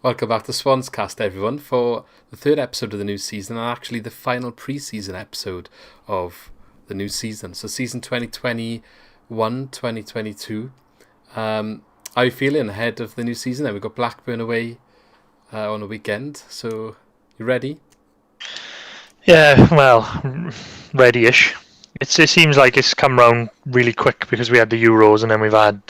Welcome back to SwansCast, everyone, for the third episode of the new season, and actually the final pre-season episode of the new season. So season 2021-2022. How are you feeling ahead of the new season? Then we've got Blackburn away on a weekend. So, you ready? Yeah, well, ready-ish. It seems like it's come round really quick because we had the Euros and then we've had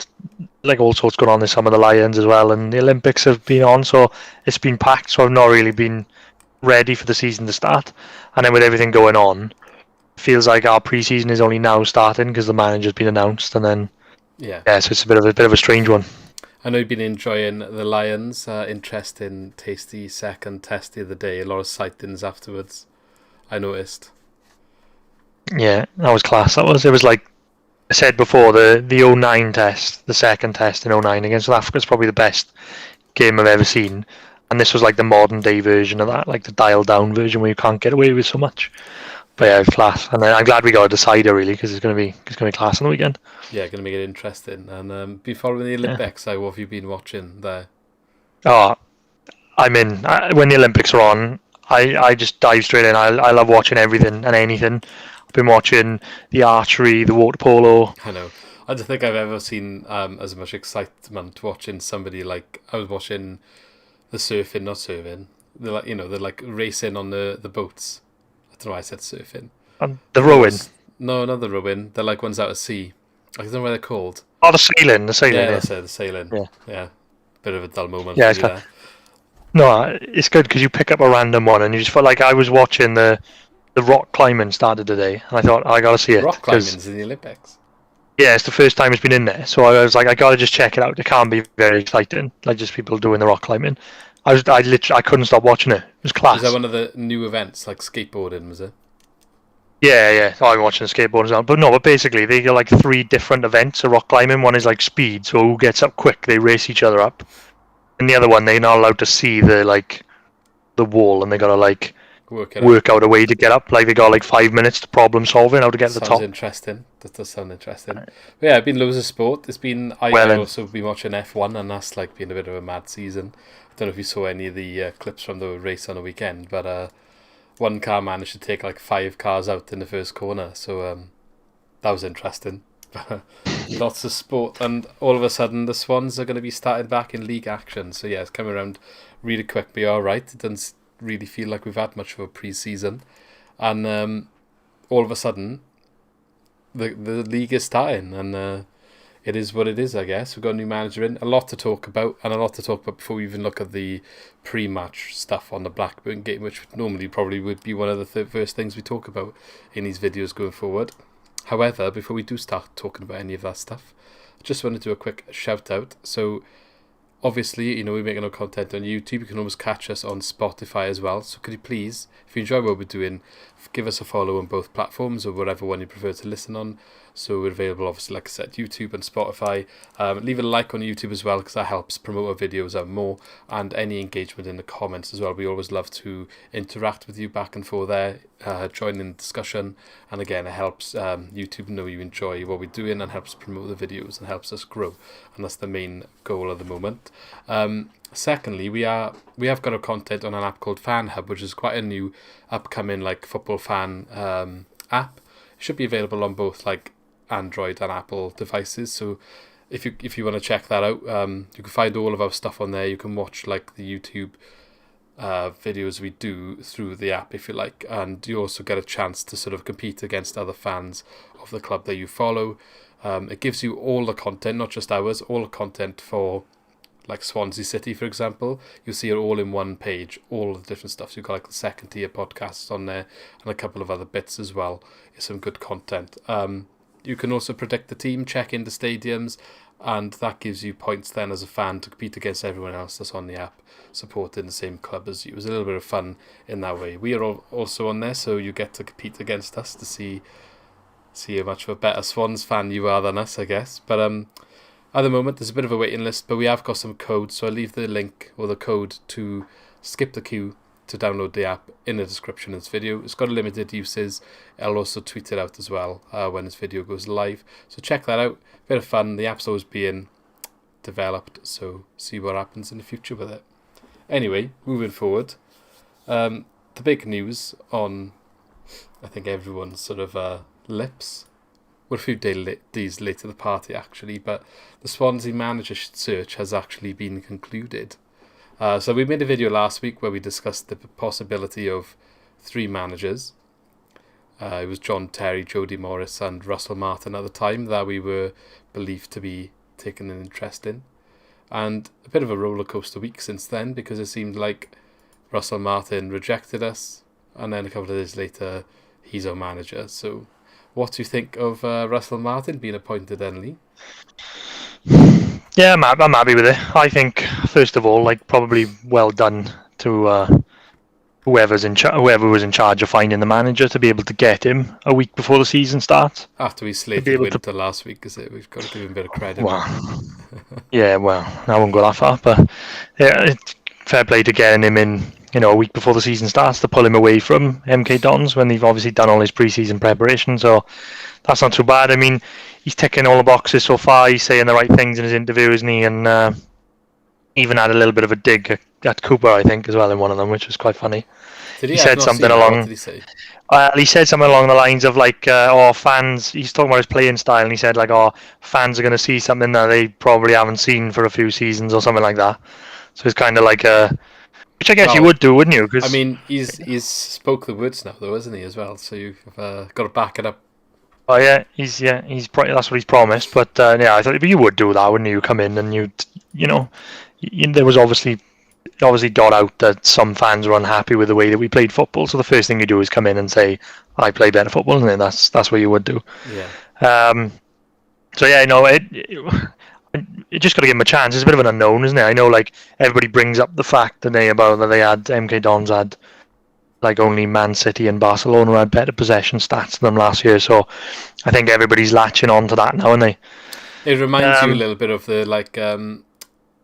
like all sorts going on this summer, the Lions as well, and the Olympics have been on, so it's been packed. So I've not really been ready for the season to start. And then with everything going on, feels like our pre-season is only now starting because the manager's been announced, and then Yeah. So it's a bit of a strange one. I know you've been enjoying the Lions. Interesting, tasty second test the other day. A lot of sightings afterwards, I noticed. Yeah, that was class. It was like I said before, the 09 test, the second test in 09 against South Africa is probably the best game I've ever seen. And this was like the modern day version of that, like the dialed down version where you can't get away with so much. But yeah, it's class. And I'm glad we got a decider really, because it's gonna be class on the weekend. Yeah, going to make it interesting. And be following the Olympics. What have you been watching there? Oh, I'm in. When the Olympics are on, I just dive straight in. I love watching everything and anything. I've been watching the archery, the water polo. I know. I don't think I've ever seen as much excitement watching somebody like I was watching the surfing, not surfing. They're like racing on the boats. I don't know why I said surfing. And the rowing. No, not the rowing. They're like ones out at sea. I don't know what they're called. Oh, the sailing. Yeah, that's it, the sailing. Yeah. Bit of a dull moment. Yeah, it's good. No, it's good because you pick up a random one and you just felt like I was watching the rock climbing started today, and I thought I gotta see it. Rock climbing's in the Olympics. Yeah, it's the first time it's been in there, so I was like, I gotta just check it out. It can't be very exciting, like just people doing the rock climbing. I couldn't stop watching it. It was class. Is that one of the new events, like skateboarding? Was it? Yeah. Oh, I'm watching the skateboard as well. But basically they got like 3 different events of rock climbing. One is like speed, so who gets up quick, they race each other up. And the other one, they're not allowed to see the wall, and they gotta like work out a way to get up. Like they got like 5 minutes to problem solving how to get to the top. Sounds interesting. That does sound interesting. But yeah, it's been loads of sport. I've also been watching F1, and that's like been a bit of a mad season. I don't know if you saw any of the clips from the race on the weekend, but one car managed to take like 5 cars out in the first corner, so that was interesting. Lots of sport, and all of a sudden the Swans are going to be starting back in league action. So yeah, it's coming around really quick, but all right. It doesn't really feel like we've had much of a pre-season, and all of a sudden the league is starting, and it is what it is, I guess. We've got a new manager in, a lot to talk about, and a lot to talk about before we even look at the pre-match stuff on the Blackburn game, which normally probably would be one of the first things we talk about in these videos going forward. However, before we do start talking about any of that stuff, I just want to do a quick shout out. So obviously, we're making our content on YouTube. You can always catch us on Spotify as well. So could you please, if you enjoy what we're doing, give us a follow on both platforms or whatever one you prefer to listen on. So we're available, obviously, like I said, YouTube and Spotify. Leave a like on YouTube as well, because that helps promote our videos out more, and any engagement in the comments as well. We always love to interact with you back and forth there, join in the discussion, and again, it helps YouTube know you enjoy what we're doing and helps promote the videos and helps us grow, and that's the main goal at the moment. Secondly, we have got our content on an app called Fan Hub, which is quite a new upcoming like football fan app. It should be available on both like Android and Apple devices, so if you want to check that out, you can find all of our stuff on there. You can watch like the YouTube videos we do through the app if you like, and you also get a chance to sort of compete against other fans of the club that you follow. It gives you all the content, not just ours, all the content for like Swansea City, for example. You'll see it all in one page, all the different stuff. So you've got like the second tier podcasts on there and a couple of other bits as well. It's some good content. You can also predict the team, check in the stadiums, and that gives you points then as a fan to compete against everyone else that's on the app supporting the same club as you. It was a little bit of fun in that way. We are also on there, so you get to compete against us to see how much of a better Swans fan you are than us, I guess. But at the moment, there's a bit of a waiting list, but we have got some codes, so I'll leave the link or the code to skip the queue to download the app in the description of this video. It's got limited uses. I'll also tweet it out as well when this video goes live. So check that out. Bit of fun. The app's always being developed, so see what happens in the future with it. Anyway, moving forward, the big news on, I think, everyone's sort of lips. We're a few days late to the party, actually, but the Swansea manager search has actually been concluded. So we made a video last week where we discussed the possibility of 3 managers. It was John Terry, Jody Morris and Russell Martin at the time that we were believed to be taking an interest in. And a bit of a roller coaster week since then, because it seemed like Russell Martin rejected us, and then a couple of days later he's our manager. So what do you think of Russell Martin being appointed then, Lee? Yeah, I'm happy with it. I think, first of all, probably well done to whoever was in charge of finding the manager to be able to get him a week before the season starts. After we slated Winter last week, is it? We've got to give him a bit of credit. Well, yeah, well, I won't go that far, but yeah, it's fair play to getting him in, a week before the season starts, to pull him away from MK Dons when they've obviously done all his pre-season preparation. So that's not too bad. I mean, he's ticking all the boxes so far. He's saying the right things in his interview, isn't he? And even had a little bit of a dig at Cooper, I think, as well, in one of them, which was quite funny. He said something along. What did he say? He said something along the lines of fans. He's talking about his playing style, and he said fans are going to see something that they probably haven't seen for a few seasons or something like that. So it's kind of which I guess you would do, wouldn't you? I mean, he's spoke the words now, though, isn't he, as well? So you've got to back it up. Oh yeah, he's that's what he's promised. But I thought you would do that, wouldn't you? Come in and there was obviously got out that some fans were unhappy with the way that we played football. So the first thing you do is come in and say, "I play better football," and that's what you would do. Yeah. So yeah, you just got to give him a chance. It's a bit of an unknown, isn't it? I know, everybody brings up the fact that they had MK Dons had only Man City and Barcelona had better possession stats than them last year. So I think everybody's latching on to that now, aren't they? It reminds you a little bit of the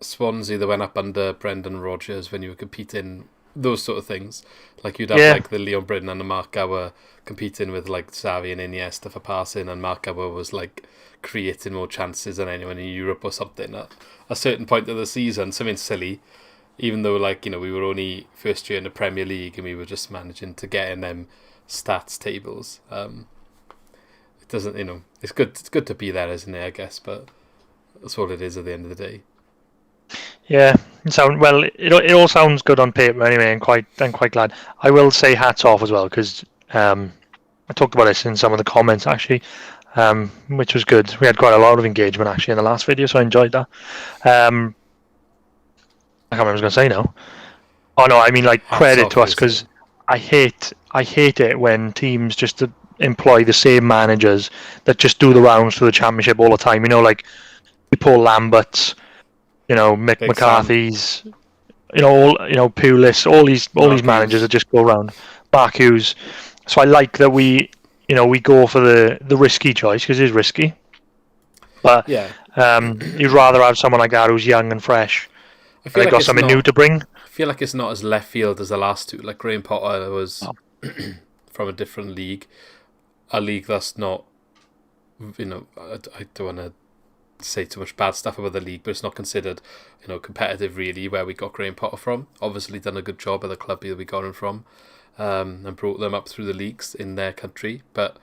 Swansea that went up under Brendan Rodgers when you were competing, those sort of things. You'd have the Leon Britton and the Mark Gower competing with Xavi and Iniesta for passing, and Mark Gower was creating more chances than anyone in Europe or something at a certain point of the season. Something silly, even though we were only first year in the Premier League and we were just managing to get in them stats tables. It doesn't, it's good to be there, isn't it, I guess, but that's all it is at the end of the day. Yeah, it all sounds good on paper anyway, and I'm quite glad. I will say hats off as well, because I talked about this in some of the comments actually, which was good. We had quite a lot of engagement actually in the last video, so I enjoyed that. I can't remember what I was going to say now. Oh no, I mean credit to us, because I hate it when teams just employ the same managers that just do the rounds for the Championship all the time. Paul Lambert's, Mick Big McCarthy's, Pulis, all these managers that just go around. Mark Hughes. So I like that we go for the risky choice, because it is risky. But you'd rather have someone like that who's young and fresh. I feel got something new to bring. I feel like it's not as left field as the last two. Graham Potter was from a different league, a league that's not. I don't want to say too much bad stuff about the league, but it's not considered, competitive really, where we got Graham Potter from. Obviously done a good job at the club that we got him from, and brought them up through the leagues in their country, but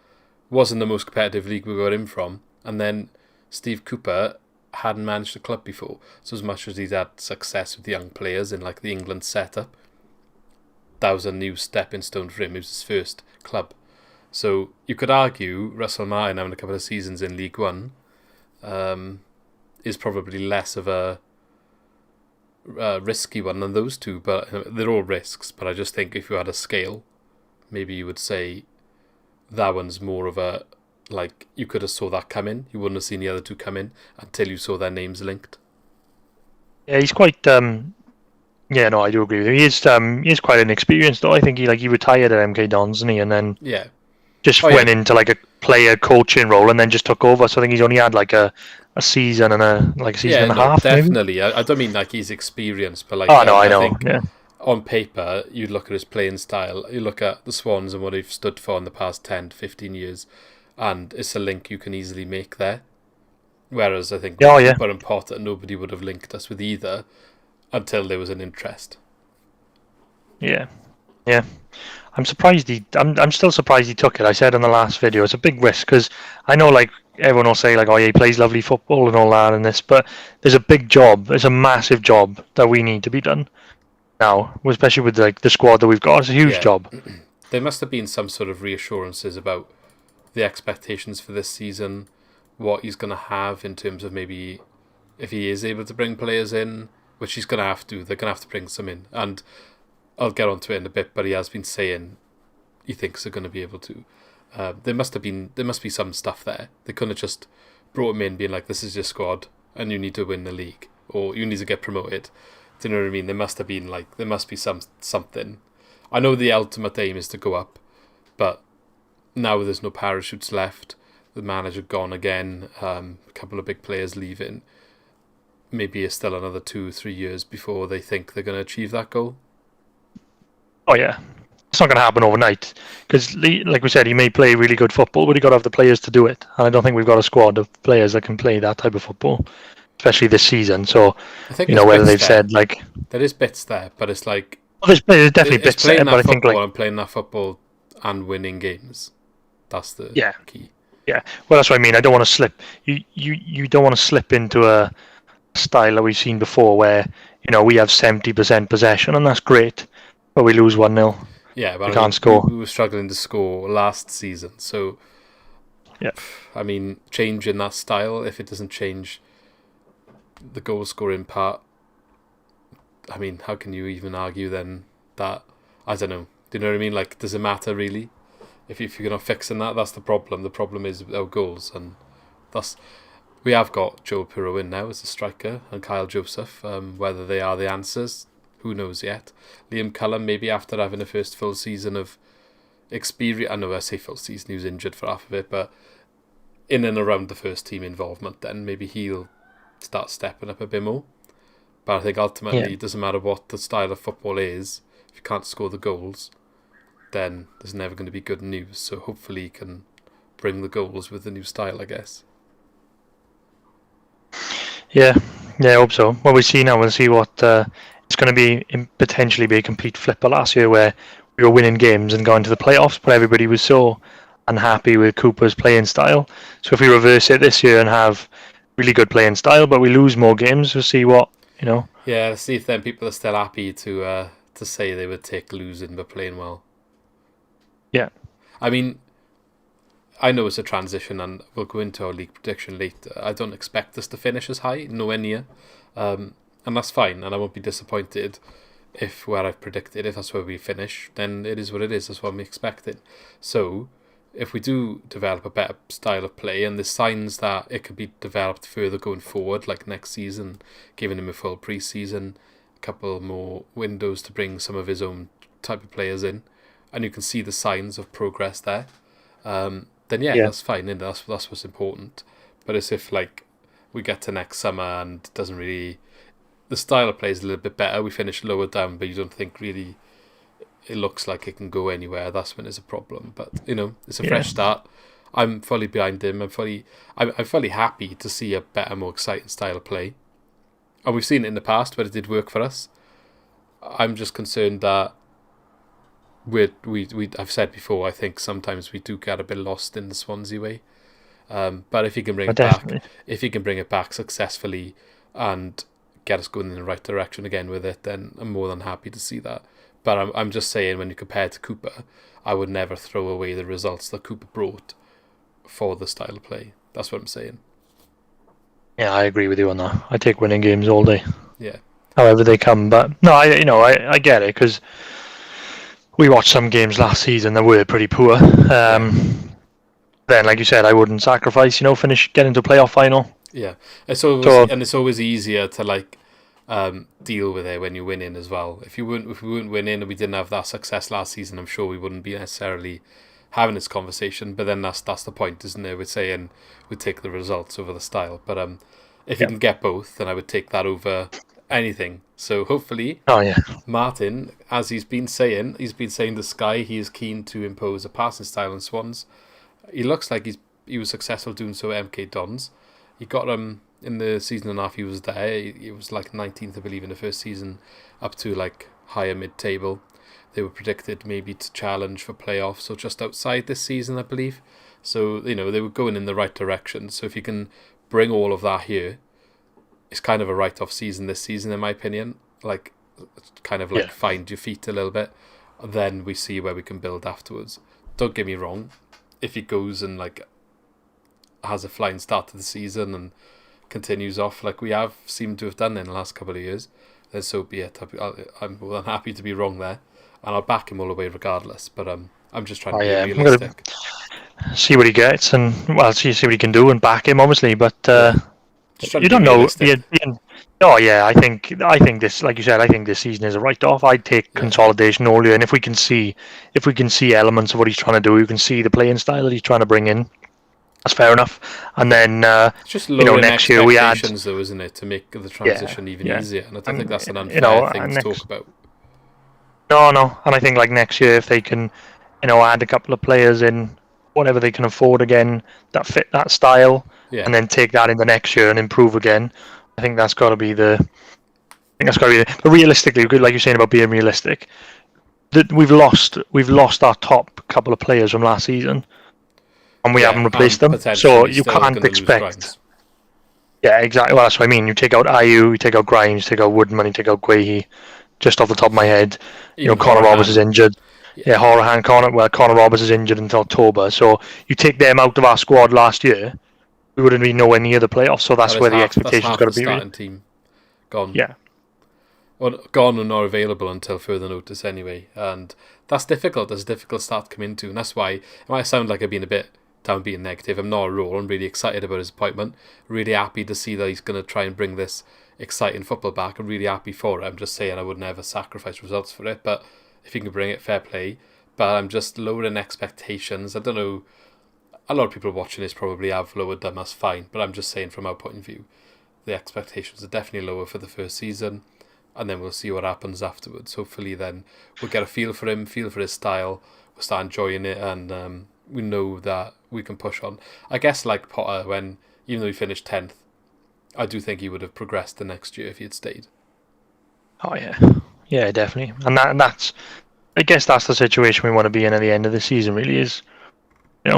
wasn't the most competitive league we got him from. And then Steve Cooper hadn't managed a club before, so as much as he's had success with young players in the England setup, that was a new stepping stone for him. It was his first club. So you could argue Russell Martin having a couple of seasons in League One is probably less of a risky one than those two, but they're all risks. But I just think if you had a scale, maybe you would say that one's more of a, you could have saw that coming. You wouldn't have seen the other two come in until you saw their names linked. Yeah, he's quite. Yeah, no, I do agree with him. He is quite inexperienced, though. I think he retired at MK Dons, didn't he? And then just went into a player coaching role and then just took over. So I think he's only had a season and a season and a half. Definitely. Maybe? I don't mean he's experienced, but I know. I think on paper, you look at his playing style, you look at the Swans and what they've stood for in the past 10 to 15 years, and it's a link you can easily make there. Whereas I think Cooper and Potter, nobody would have linked us with either until there was an interest. Yeah. I'm surprised I'm still surprised he took it. I said in the last video, it's a big risk because I know like everyone will say like, oh yeah, he plays lovely football and all that and this, but there's a big job. There's a massive job that we need to be done now, especially with like the squad that we've got. It's a huge job. There must have been some sort of reassurances about the expectations for this season, what he's going to have in terms of maybe if he is able to bring players in, which he's going to have to. They're going to have to bring some in, and I'll get onto it in a bit, but he has been saying he thinks they're going to be able to. There must be some stuff there. They couldn't have just brought him in being like, this is your squad and you need to win the league or you need to get promoted. Do you know what I mean? There must be something. I know the ultimate aim is to go up, but now there's no parachutes left. The manager gone again. A couple of big players leaving. Maybe it's still another 2-3 years before they think they're going to achieve that goal. Oh yeah, it's not going to happen overnight because, like we said, he may play really good football, but he got to have the players to do it. And I don't think we've got a squad of players that can play that type of football, especially this season. So, I think whether they've said like there is bits there, but it's like there's definitely bits there. But I think like I'm playing that football and winning games. That's the key. Yeah, well, that's what I mean. I don't want to slip. You don't want to slip into a style that we've seen before, where we have 70% possession, and that's great. But we lose 1-0. Yeah, but we can't score. We were struggling to score last season, so yeah. I mean, changing that style, if it doesn't change the goal scoring part, I mean, how can you even argue then that? I don't know. Do you know what I mean? Like, does it matter really? If you're not fixing that, that's the problem. The problem is our goals, and we have got Joe Pirro in now as a striker and Kyle Joseph. Whether they are the answers, who knows yet? Liam Cullen, maybe after having a first full season of experience. I know I say full season, he was injured for half of it, but in and around the first team involvement, then maybe he'll start stepping up a bit more. But I think ultimately it doesn't matter what the style of football is. If you can't score the goals, then there's never going to be good news. So hopefully he can bring the goals with the new style, I guess. Yeah, I hope so. Well, we see now. We'll see what it's going to be. Potentially be a complete flipper last year, where we were winning games and going to the playoffs, but everybody was so unhappy with Cooper's playing style. So if we reverse it this year and have really good playing style, but we lose more games, we'll see what Yeah, see if then people are still happy to say they would take losing but playing well. Yeah, I mean, I know it's a transition, and we'll go into our league prediction later. I don't expect us to finish as high, nowhere near, and that's fine. And I won't be disappointed if where I've predicted, if that's where we finish, then it is what it is. That's what I'm expecting. So, if we do develop a better style of play, and there's signs that it could be developed further going forward, like next season, giving him a full pre-season, a couple more windows to bring some of his own type of players in, and you can see the signs of progress there. Then that's fine, and that's what's important. But it's if like we get to next summer and it doesn't really, the style of play is a little bit better. We finish lower down, but you don't think really it looks like it can go anywhere. That's when it's a problem. But it's a fresh start. I'm fully behind him. I'm fully happy to see a better, more exciting style of play. And we've seen it in the past where it did work for us. I'm just concerned that I've said before, I think sometimes we do get a bit lost in the Swansea way. But if you can bring it back successfully and get us going in the right direction again with it, then I'm more than happy to see that. But I'm just saying, when you compare to Cooper, I would never throw away the results that Cooper brought for the style of play. That's what I'm saying. Yeah, I agree with you on that. I take winning games all day. Yeah. However they come, but no, I get it, because we watched some games last season that were pretty poor. Then, like you said, I wouldn't sacrifice, get into a playoff final. Yeah, it's always easier to deal with it when you're winning as well. If we weren't winning and we didn't have that success last season, I'm sure we wouldn't be necessarily having this conversation. But then that's the point, isn't it? We're saying we take the results over the style. But if you can get both, then I would take that over anything. So hopefully, Martin, as he's been saying to Sky, he is keen to impose a passing style in Swans. He looks like he was successful doing so at MK Dons. He got in the season and a half he was there. He was like 19th, I believe, in the first season, up to like higher mid-table. they were predicted maybe to challenge for playoffs or just outside this season, I believe. So, they were going in the right direction. So if you can bring all of that here, it's kind of a write-off season this season, in my opinion. Like, kind of like find your feet a little bit. Then we see where we can build afterwards. Don't get me wrong. If he goes and like has a flying start to the season and continues off like we have seemed to have done in the last couple of years, then so be it. I'm more than happy to be wrong there, and I'll back him all the way regardless. But I'm just trying to be realistic. See what he gets, and see what he can do, and back him obviously. But you don't know. I think this, like you said, I think this season is a write-off. I'd take consolidation all year, and if we can see elements of what he's trying to do, you can see the playing style that he's trying to bring in. That's fair enough. And then it's just next year we add, though, isn't it, to make the transition even easier? And I don't think that's an unfair thing to talk about. No, and I think like next year if they can, add a couple of players in, whatever they can afford again that fit that style, and then take that in the next year and improve again. I think that's got to be the. But realistically, like you're saying about being realistic, that we've lost our top couple of players from last season, and we haven't replaced them. So you can't expect. Yeah, exactly. Well, that's what I mean. You take out Ayew, you take out Grimes, you take out Woodman, you take out Guehi. Just off the top of my head, Connor Roberts is injured. Yeah, Horahan, Connor Roberts is injured until October. So you take them out of our squad last year, we wouldn't be nowhere near the playoffs. So that's where the expectation's got to be. Starting team gone. Yeah. Well, gone and not available until further notice anyway, and that's difficult. That's a difficult start to come into, and that's why it might sound like I've been a bit being negative. I'm not at all. I'm really excited about his appointment. Really happy to see that he's going to try and bring this exciting football back. I'm really happy for it. I'm just saying I would never sacrifice results for it, but if you can bring it, fair play. But I'm just lowering expectations. I don't know. A lot of people watching this probably have lowered them. That's fine. But I'm just saying from our point of view, the expectations are definitely lower for the first season. And then we'll see what happens afterwards. Hopefully then we'll get a feel for him, feel for his style. We'll start enjoying it, and we know that we can push on. I guess like Potter, even though he finished 10th, I do think he would have progressed the next year if he had stayed. Oh yeah, definitely. And that's, I guess that's the situation we want to be in at the end of the season. Really is,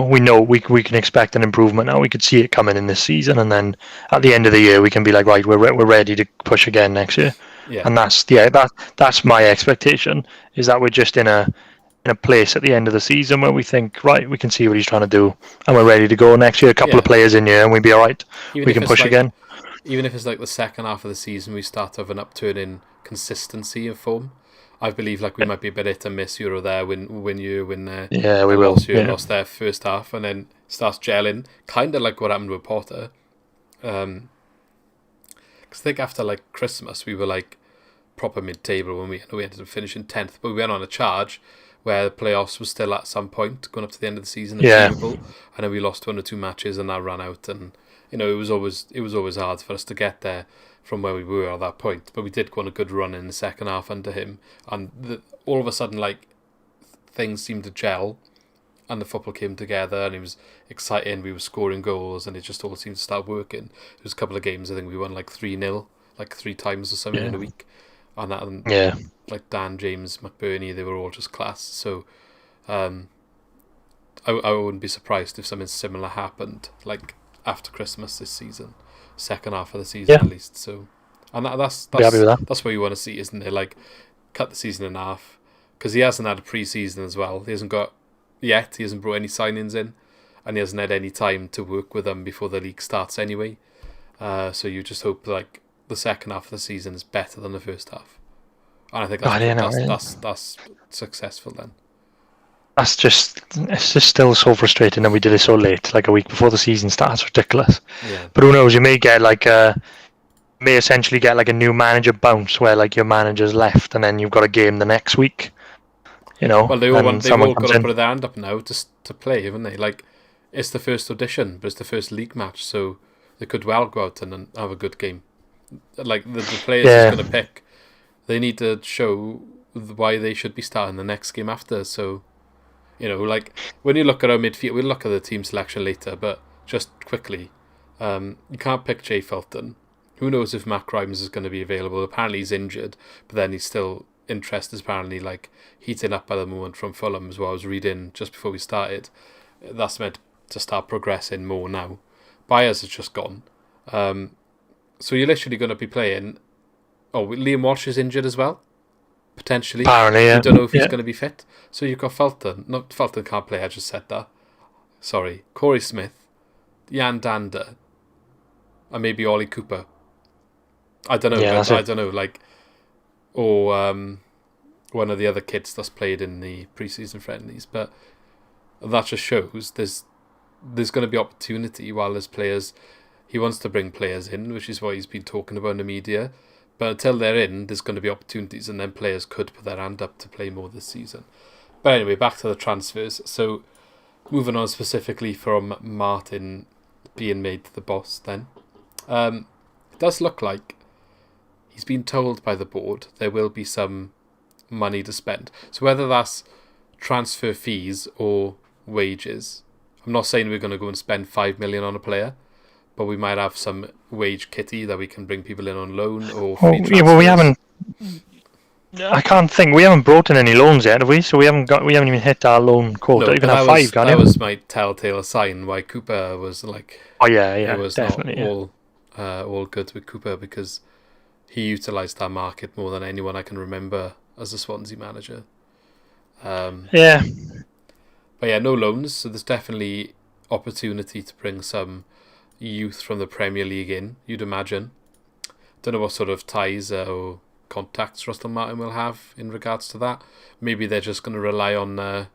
we know we can expect an improvement now. We could see it coming in this season, and then at the end of the year we can be like, right, we're ready to push again next year. Yeah. And that's my expectation, is that we're just in a place at the end of the season where we think, right, we can see what he's trying to do, and we're ready to go next year. A couple of players in here, and we'd be all right. We can push again. Even if it's like the second half of the season, we start to have an upturn in consistency of form. I believe like we might be a bit hit and miss here or there, win there. Yeah, we will. Lost their first half, and then starts gelling, kind of like what happened with Potter. Because I think after like Christmas, we were like proper mid-table when we ended up finishing 10th, but we went on a charge where the playoffs was still at some point going up to the end of the season achievable, and then we lost 1 or 2 matches and that ran out, and it was always hard for us to get there from where we were at that point, but we did go on a good run in the second half under him, and all of a sudden like things seemed to gel and the football came together and it was exciting. We were scoring goals and it just all seemed to start working. There was a couple of games I think we won like 3-0 like 3 times or something in a week, and like Dan, James, McBurney, they were all just class. So I wouldn't be surprised if something similar happened like after Christmas this season, second half of the season at least. So, and that's what you want to see, isn't it? Like cut the season in half, because he hasn't had a pre-season as well. He hasn't brought any signings in, and he hasn't had any time to work with them before the league starts anyway. So you just hope like the second half of the season is better than the first half, and I think that's successful then. It's just still so frustrating that we did it so late, like a week before the season starts. Ridiculous. Yeah. But who knows? You may get essentially get like a new manager bounce where like your manager's left and then you've got a game the next week. Well, they've all got to put their hand up now to play, haven't they? Like it's the first audition, but it's the first league match, so they could well go out and have a good game. Like the players are going to pick, they need to show why they should be starting the next game after. So. Like when you look at our midfield, we'll look at the team selection later, but just quickly, you can't pick Jay Felton. Who knows if Matt Grimes is going to be available? Apparently he's injured, but then he's still interest is apparently like heating up at the moment from Fulham as well. I was reading just before we started. That's meant to start progressing more now. Byers has just gone. So you're literally going to be playing... Oh, Liam Walsh is injured as well, potentially. Apparently, yeah. We don't know if he's going to be fit. So you've got Fulton. Not Fulton can't play, I just said that. Sorry. Corey Smith, Jan Dander, and maybe Ollie Cooper. I don't know. Yeah, I don't know. Like, or one of the other kids that's played in the pre-season friendlies. But that just shows there's going to be opportunity while there's players. He wants to bring players in, which is what he's been talking about in the media. But until they're in, there's going to be opportunities, and then players could put their hand up to play more this season. But anyway, back to the transfers. So, moving on specifically from Martin being made the boss then. It does look like he's been told by the board there will be some money to spend. So whether that's transfer fees or wages, I'm not saying we're going to go and spend 5 million on a player, but we might have some wage kitty that we can bring people in on loan or free transfers. Yeah, well, we haven't. I can't think. We haven't brought in any loans yet, have we? So we haven't even hit our loan quota. No, you can have 5, can't you? That was my telltale sign why Cooper was like. Oh yeah, it was definitely. Not all good with Cooper, because he utilised that market more than anyone I can remember as a Swansea manager. Yeah. But yeah, no loans, so there's definitely opportunity to bring some youth from the Premier League in, you'd imagine. Don't know what sort of ties or contacts Russell Martin will have in regards to that. Maybe they're just going to rely on...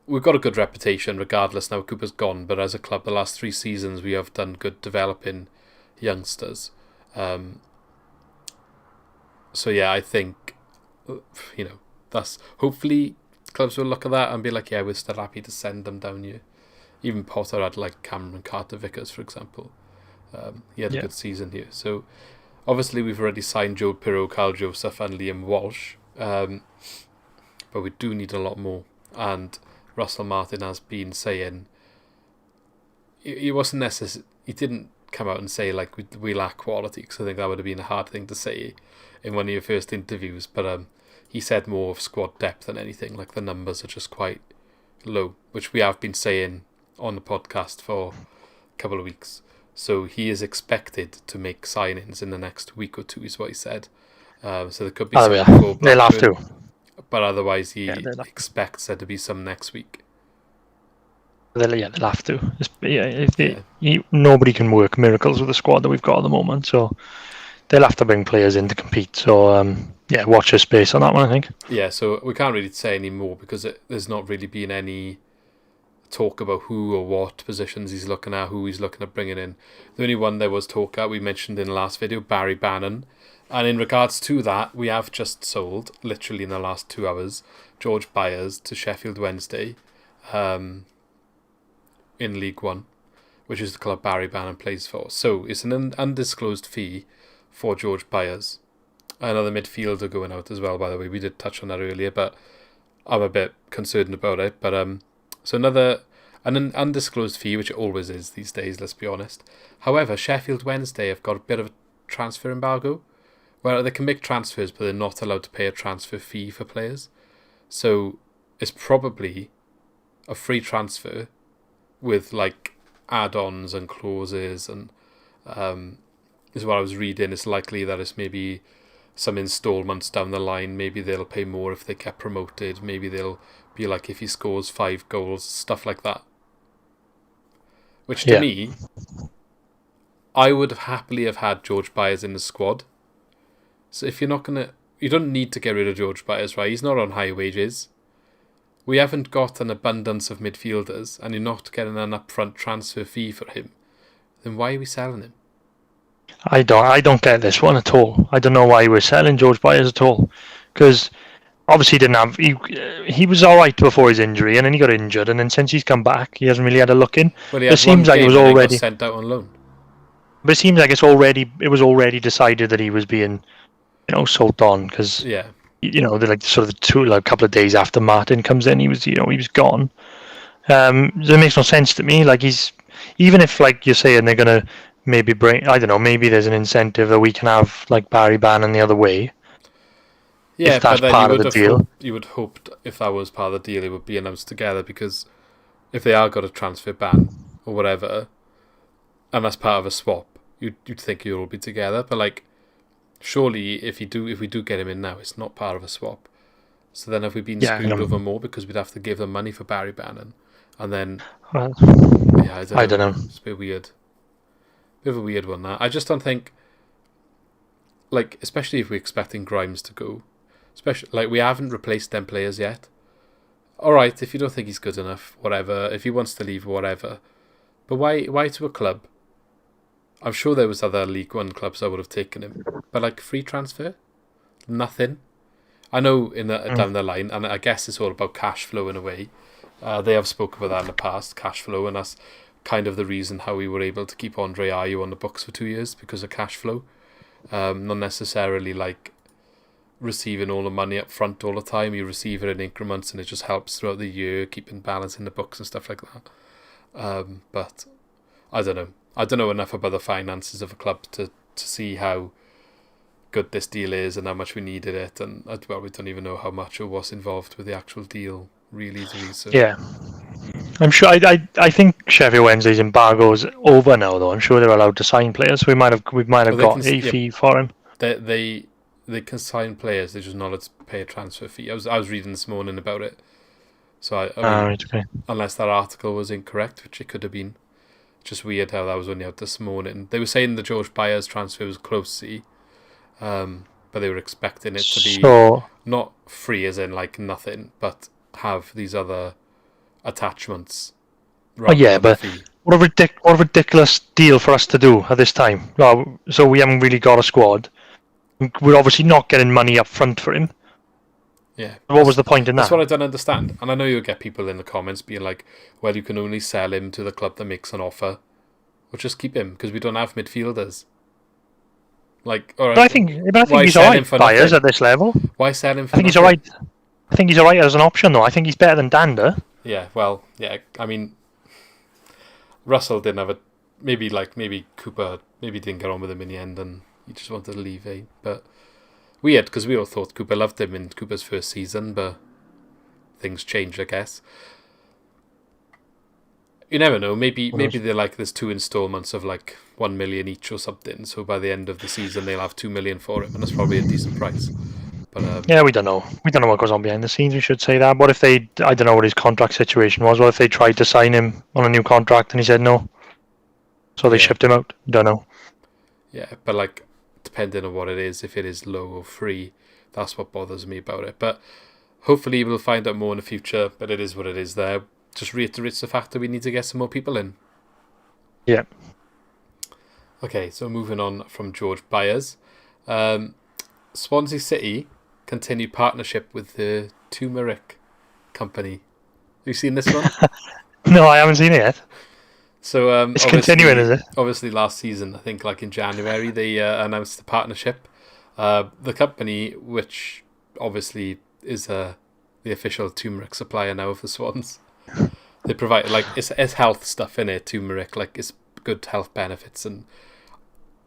we've got a good reputation regardless now Cooper's gone, but as a club the last 3 seasons we have done good developing youngsters. So yeah, I think, that's... Hopefully clubs will look at that and be like, yeah, we're still happy to send them down here. Even Potter had like Cameron Carter-Vickers, for example. He had a good season here. So obviously we've already signed Joe Pirro, Carl Joseph and Liam Walsh. But we do need a lot more. And Russell Martin has been saying he wasn't necessary. He didn't come out and say like we lack quality, because I think that would have been a hard thing to say in one of your first interviews. But he said more of squad depth than anything. Like the numbers are just quite low, which we have been saying on the podcast for a couple of weeks. So he is expected to make signings in the next week or 2, is what he said. So there could be some before Blackburn, they'll have to. But otherwise he expects there to be some next week. They'll have to. Nobody can work miracles with the squad that we've got at the moment, so they'll have to bring players in to compete. So watch your space on that one, I think. Yeah, so we can't really say any more because there's not really been any talk about who or what positions he's looking at, who he's looking at bringing in. The only one there was talk at, we mentioned in the last video, Barry Bannon. And in regards to that, we have just sold, literally in the last 2 hours, George Byers to Sheffield Wednesday in League One, which is the club Barry Bannon plays for. So it's an undisclosed fee for George Byers. Another midfielder going out as well, by the way. We did touch on that earlier, but I'm a bit concerned about it. But so an undisclosed fee, which it always is these days, let's be honest. However, Sheffield Wednesday have got a bit of a transfer embargo, where they can make transfers, but they're not allowed to pay a transfer fee for players. So it's probably a free transfer with like add-ons and clauses, and is what I was reading. It's likely that it's maybe some installments down the line. Maybe they'll pay more if they get promoted. Maybe they'll be like if he scores 5 goals, stuff like that. Which to me, I would have happily have had George Byers in the squad. So if you're not going to... You don't need to get rid of George Byers, right? He's not on high wages. We haven't got an abundance of midfielders, and you're not getting an upfront transfer fee for him. Then why are we selling him? I don't get this one at all. I don't know why we're selling George Byers at all. Because obviously he was all right before his injury, and then he got injured, and then since he's come back, he hasn't really had a look in. Well, it seems like it was already sent out on loan. But it seems like it was already decided that he was being, sold on, because they're like sort of a couple of days after Martin comes in, he was gone. It makes no sense to me. Like even if like you're saying they're gonna maybe bring, I don't know, maybe there's an incentive that we can have like Barry Bannon the other way. if that's part of the deal. You would hope if that was part of the deal, it would be announced together, because if they are got a transfer ban or whatever, and that's part of a swap, you'd think you'll all be together. But like, surely if we do get him in now, it's not part of a swap. So then have we been screwed over more because we'd have to give them money for Barry Bannon, and then I don't know. It's a bit weird. Bit of a weird one, that. I just don't think, like, especially if we're expecting Grimes to go, especially like we haven't replaced them players yet. All right, if you don't think he's good enough, whatever. If he wants to leave, whatever. But why to a club? I'm sure there was other League One clubs that would have taken him, but like free transfer, nothing. I know down the line, and I guess it's all about cash flow in a way. They have spoken about that in the past, cash flow, and that's kind of the reason how we were able to keep Andre Ayew on the books for 2 years, because of cash flow. Not necessarily like receiving all the money up front all the time. You receive it in increments, and it just helps throughout the year, keeping balance in the books and stuff like that. But I don't know. I don't know enough about the finances of a club to see how good this deal is and how much we needed it, and well, we don't even know how much or what's involved with the actual deal, really. So. Yeah, I'm sure. I think Sheffield Wednesday's embargo is over now, though. I'm sure they're allowed to sign players. We might have got a fee for him. They can sign players. They're just not allowed to pay a transfer fee. I was reading this morning about it. So I mean, right, okay. Unless that article was incorrect, which it could have been. Just weird how that was only out this morning. They were saying the George Byers transfer was close, but they were expecting it to be not free as in like nothing, but have these other attachments. What a ridiculous deal for us to do at this time. So we haven't really got a squad. We're obviously not getting money up front for him. Yeah. What was the point in that? That's what I don't understand. And I know you'll get people in the comments being like, well, you can only sell him to the club that makes an offer. Well, just keep him, because we don't have midfielders. Like, all right. But I think he's alright, Byers, at this level. Why sell him for I think he's alright. I think he's alright as an option, though. I think he's better than Dander. Yeah, well, yeah. I mean, Russell didn't have maybe Cooper didn't get on with him in the end, and he just wanted to leave, But weird, because we all thought Cooper loved him in Cooper's first season, but things changed, I guess. You never know. Maybe they're like, there's 2 installments of like 1 million each or something. So by the end of the season, they'll have 2 million for him, and that's probably a decent price. But yeah, we don't know. We don't know what goes on behind the scenes. We should say that. What if I don't know what his contract situation was. What if they tried to sign him on a new contract and he said no? So they shipped him out. Don't know. Yeah, but like, depending on what it is, if it is low or free, that's what bothers me about it. But hopefully we'll find out more in the future. But it is what it is there. Just reiterates the fact that we need to get some more people in. Yeah. Okay, so moving on from George Byers. Swansea City continue partnership with the turmeric company. Have you seen this one? No, I haven't seen it yet. So it's continuing, is it? Obviously last season, I think like in January, they announced the partnership. The company, which obviously is the official turmeric supplier now of the Swans, they provide like it's health stuff in it, turmeric, like it's good health benefits, and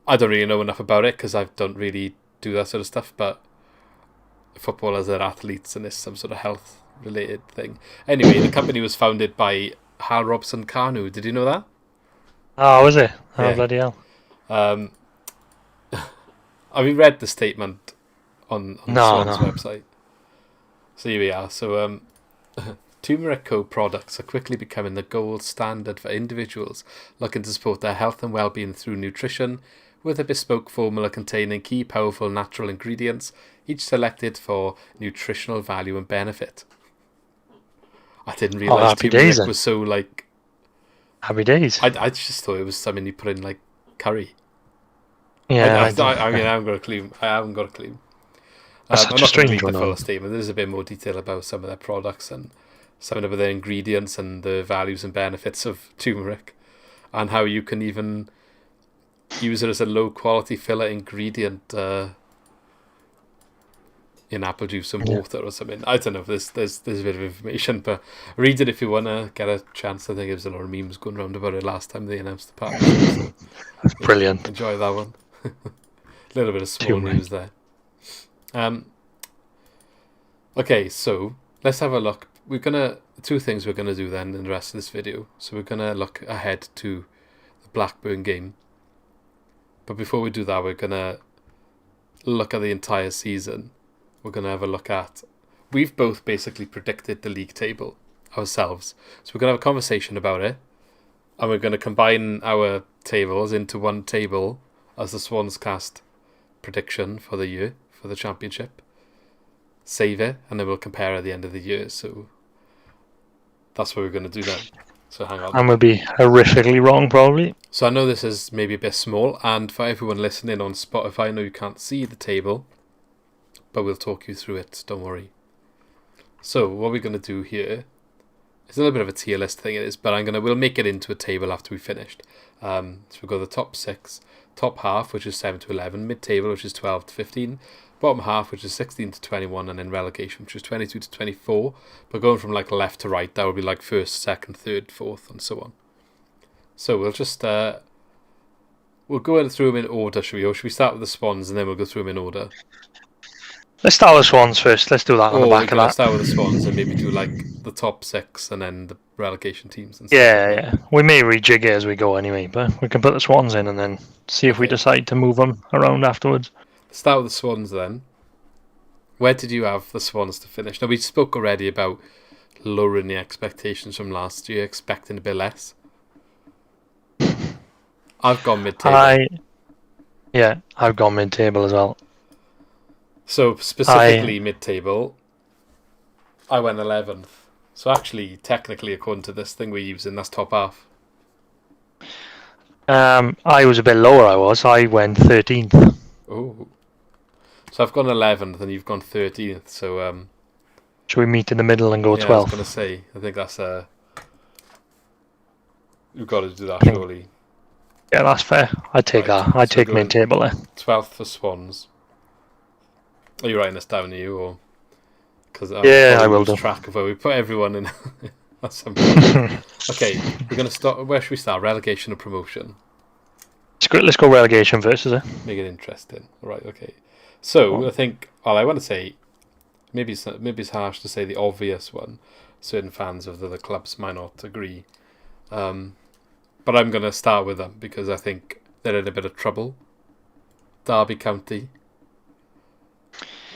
I don't really know enough about it because I don't really do that sort of stuff, but footballers are athletes and it's some sort of health related thing. Anyway, the company was founded by Hal Robson-Kanu. Did you know that? Oh, was it? Oh, yeah. Bloody hell. Have you read the statement on the Swans website? So here we are. So Turmeric Co. products are quickly becoming the gold standard for individuals looking to support their health and well-being through nutrition, with a bespoke formula containing key powerful natural ingredients, each selected for nutritional value and benefit. I didn't realise turmeric was so like... Happy days. I just thought it was something you put in like curry. Yeah. I mean, I haven't got a clue. I'm not going to read the full statement. There's a bit more detail about some of their products and some of their ingredients and the values and benefits of turmeric, and how you can even use it as a low quality filler ingredient in apple juice and water or something. I don't know if there's a bit of information, but read it if you want to get a chance. I think there was a lot of memes going around about it last time they announced the partnership. So that's brilliant. Enjoy that one. A little bit of small news there. Okay, so let's have a look. Two things we're gonna do then in the rest of this video. So we're gonna look ahead to the Blackburn game. But before we do that, we're gonna look at the entire season. We're gonna have a look at. We've both basically predicted the league table ourselves, so we're gonna have a conversation about it, and we're gonna combine our tables into one table as the SwansCast prediction for the year for the championship. Save it, and then we'll compare at the end of the year. So that's what we're going to do then. So hang on. And we'll be horrifically wrong, probably. So I know this is maybe a bit small, and for everyone listening on Spotify, I know you can't see the table, but we'll talk you through it, don't worry. So what we're going to do here, it's a little bit of a tier list thing it is, but we'll make it into a table after we've finished. So we've got the top 6, top half, which is 7 to 11, mid-table, which is 12 to 15, bottom half, which is 16 to 21, and then relegation, which is 22 to 24. But going from like left to right, that would be like first, second, third, fourth, and so on. So we'll just we'll go through them in order, should we? Or should we start with the Swans and then we'll go through them in order? Let's start with Swans first. Let's do that on the back of that. Let's start with the Swans and maybe do like the top 6 and then the relegation teams. And stuff. Yeah. We may rejig it as we go anyway, but we can put the Swans in and then see if we decide to move them around afterwards. Start with the Swans then. Where did you have the Swans to finish? Now, we spoke already about lowering the expectations from last year, expecting a bit less. I've gone mid-table. I've gone mid-table as well. So, specifically mid-table, I went 11th. So, actually, technically, according to this thing we're using, that's top half. I was a bit lower, I went 13th. Oh. So I've gone 11th and you've gone 13th. So should we meet in the middle and go 12th? I was going to say, I think that's you've got to do that surely. Yeah, that's fair. I'd take that. I'd take mid-table there. 12th for Swans. Are you writing this down, or? Cause I will do. Track of where we put everyone in. That's something. Okay, we're going to start. Where should we start? Relegation or promotion? Let's go relegation first, is it? Make it interesting. Right, okay. So, I think, I want to say, maybe it's harsh to say the obvious one. Certain fans of the other clubs might not agree. But I'm going to start with them because I think they're in a bit of trouble. Derby County.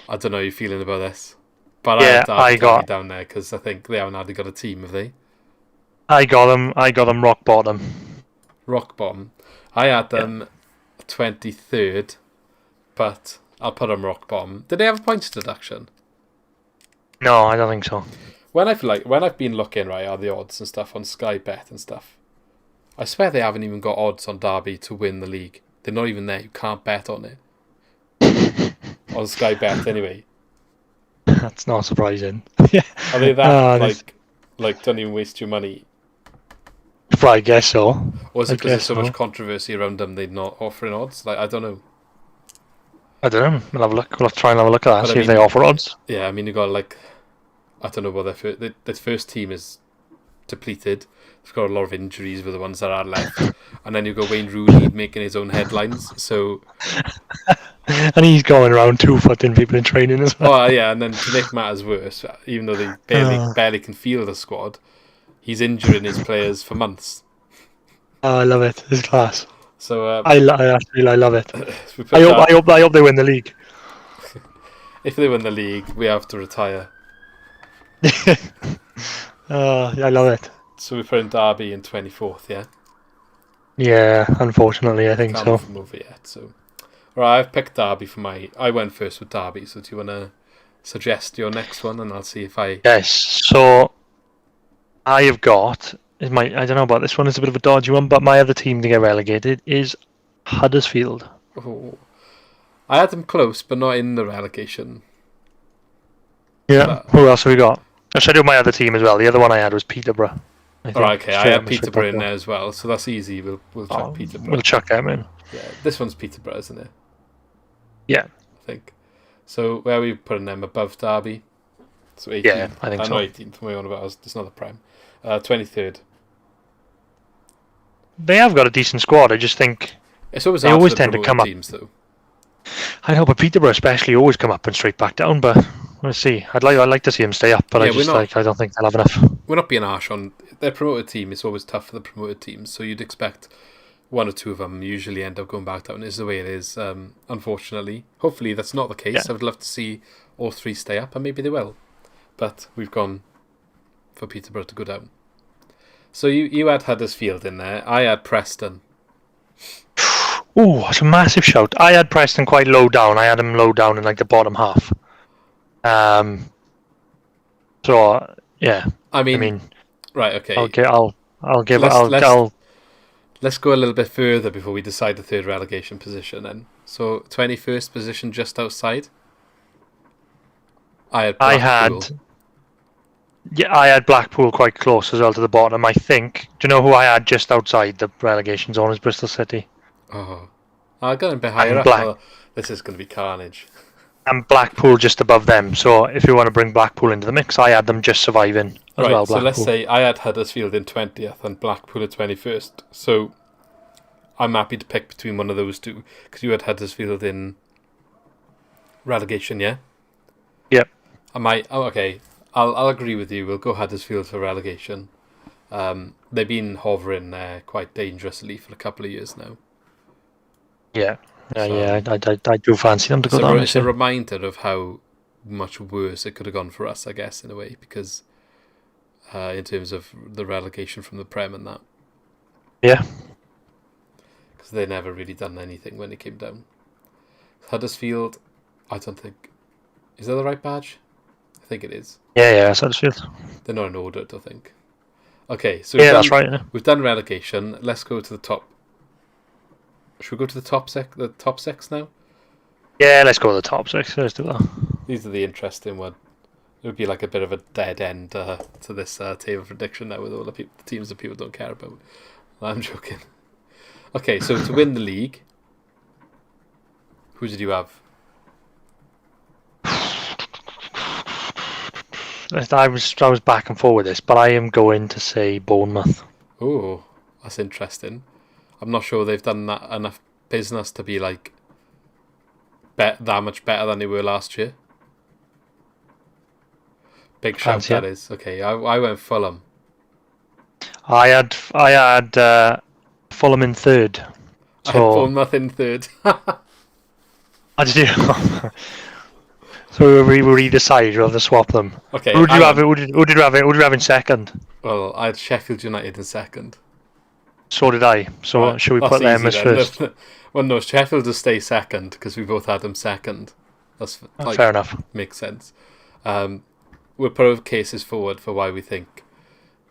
I don't know how you're feeling about this. But I got down there because I think they haven't hardly got a team, have they? I got them rock bottom. Rock bottom. I had them 23rd, but I'll put them rock bottom. Did they have a points deduction? No, I don't think so. When I've been looking at the odds and stuff on Sky Bet and stuff, I swear they haven't even got odds on Derby to win the league. They're not even there. You can't bet on it on Sky Bet anyway. That's not surprising. Are they that like don't even waste your money? I guess so. Or is it because there's so much controversy around them they're not offering odds? I don't know. I don't know. We'll have a look. We'll have to try and have a look at that. If they offer odds. Yeah, I mean you got I don't know what their first team is depleted. They've got a lot of injuries with the ones that are left, and then you got Wayne Rooney making his own headlines. So. And he's going around 2-footing people in training as well. Oh yeah, and then to make matters worse, even though they barely can field the squad, he's injuring his players for months. Oh, I love it. It's class. So I love it. I hope they win the league. If they win the league, we have to retire. I love it. So we put in Derby in 24th, yeah. Yeah, unfortunately, I think so. Can't move it yet. So, right, I've picked Derby for I went first with Derby. So do you want to suggest your next one, and I'll see if I. Yes. So I have got. I don't know about this one. It's a bit of a dodgy one, but my other team to get relegated is Huddersfield. Oh. I had them close, but not in the relegation. Yeah. Who else have we got? I should do my other team as well. The other one I had was Peterborough. Alright, okay. I had Peterborough in there as well, so that's easy. We'll chuck Peterborough. We'll chuck them in. Yeah, this one's Peterborough, isn't it? Yeah. I think. So where are we putting them? Above Derby? So 18th. Yeah, I think so. No, 18th. What are we on about? It's not the prime. 23rd. They have got a decent squad. I just think it's always they always tend to come up. Teams, though. I know, but Peterborough especially always come up and straight back down. But We'll see. I'd like to see them stay up, but I don't think they'll have enough. We're not being harsh on their promoted team. It's always tough for the promoted teams, so you'd expect one or two of them usually end up going back down. Is the way it is, unfortunately. Hopefully that's not the case. Yeah. I would love to see all three stay up, and maybe they will. But we've gone for Peterborough to go down. So you had Huddersfield in there. I had Preston. Ooh, that's a massive shout. I had Preston quite low down. I had them low down in like the bottom half. So yeah. I mean, right? Okay. Let's go a little bit further before we decide the third relegation position. Then, so 21st position, just outside. I had Blackpool quite close as well to the bottom. I think. Do you know who I had just outside the relegation zone? Is Bristol City. Oh, I got him a bit higher up. This is going to be carnage. And Blackpool just above them. So if you want to bring Blackpool into the mix, I had them just surviving as well. So let's say I had Huddersfield in 20th and Blackpool at 21st. So I'm happy to pick between one of those two because you had Huddersfield in relegation, yeah? Yep. Okay. I'll agree with you. We'll go Huddersfield for relegation. They've been hovering quite dangerously for a couple of years now. Yeah. I do fancy them to go down. It's a reminder of how much worse it could have gone for us, I guess, in a way, because in terms of the relegation from the Prem and that. Yeah. Because they never really done anything when it came down. Huddersfield, I don't think... Is that the right badge? I think it is. Yeah, it's Huddersfield. They're not in order, I don't think. Okay, so that's right. Yeah. We've done relegation. Let's go to the top. Should we go to the top six now? Yeah, let's go to the top six. Let's do that. These are the interesting one. It would be like a bit of a dead end to this table prediction now with all the teams that people don't care about. I'm joking. Okay, so to win the league, who did you have? I was back and forth with this, but I am going to say Bournemouth. Oh, that's interesting. I'm not sure they've done that enough business to be like that much better than they were last year. Big shout that is. Okay, I went Fulham. I had Fulham in third. So I had Bournemouth in third. I did. So we were either side, rather swap them. Okay. Who did you have in second? Well, I had Sheffield United in second. So did I. So should we put them as first? Well, no, Sheffield will stay second because we both had them second. That's fair enough. Makes sense. We'll put cases forward for why we think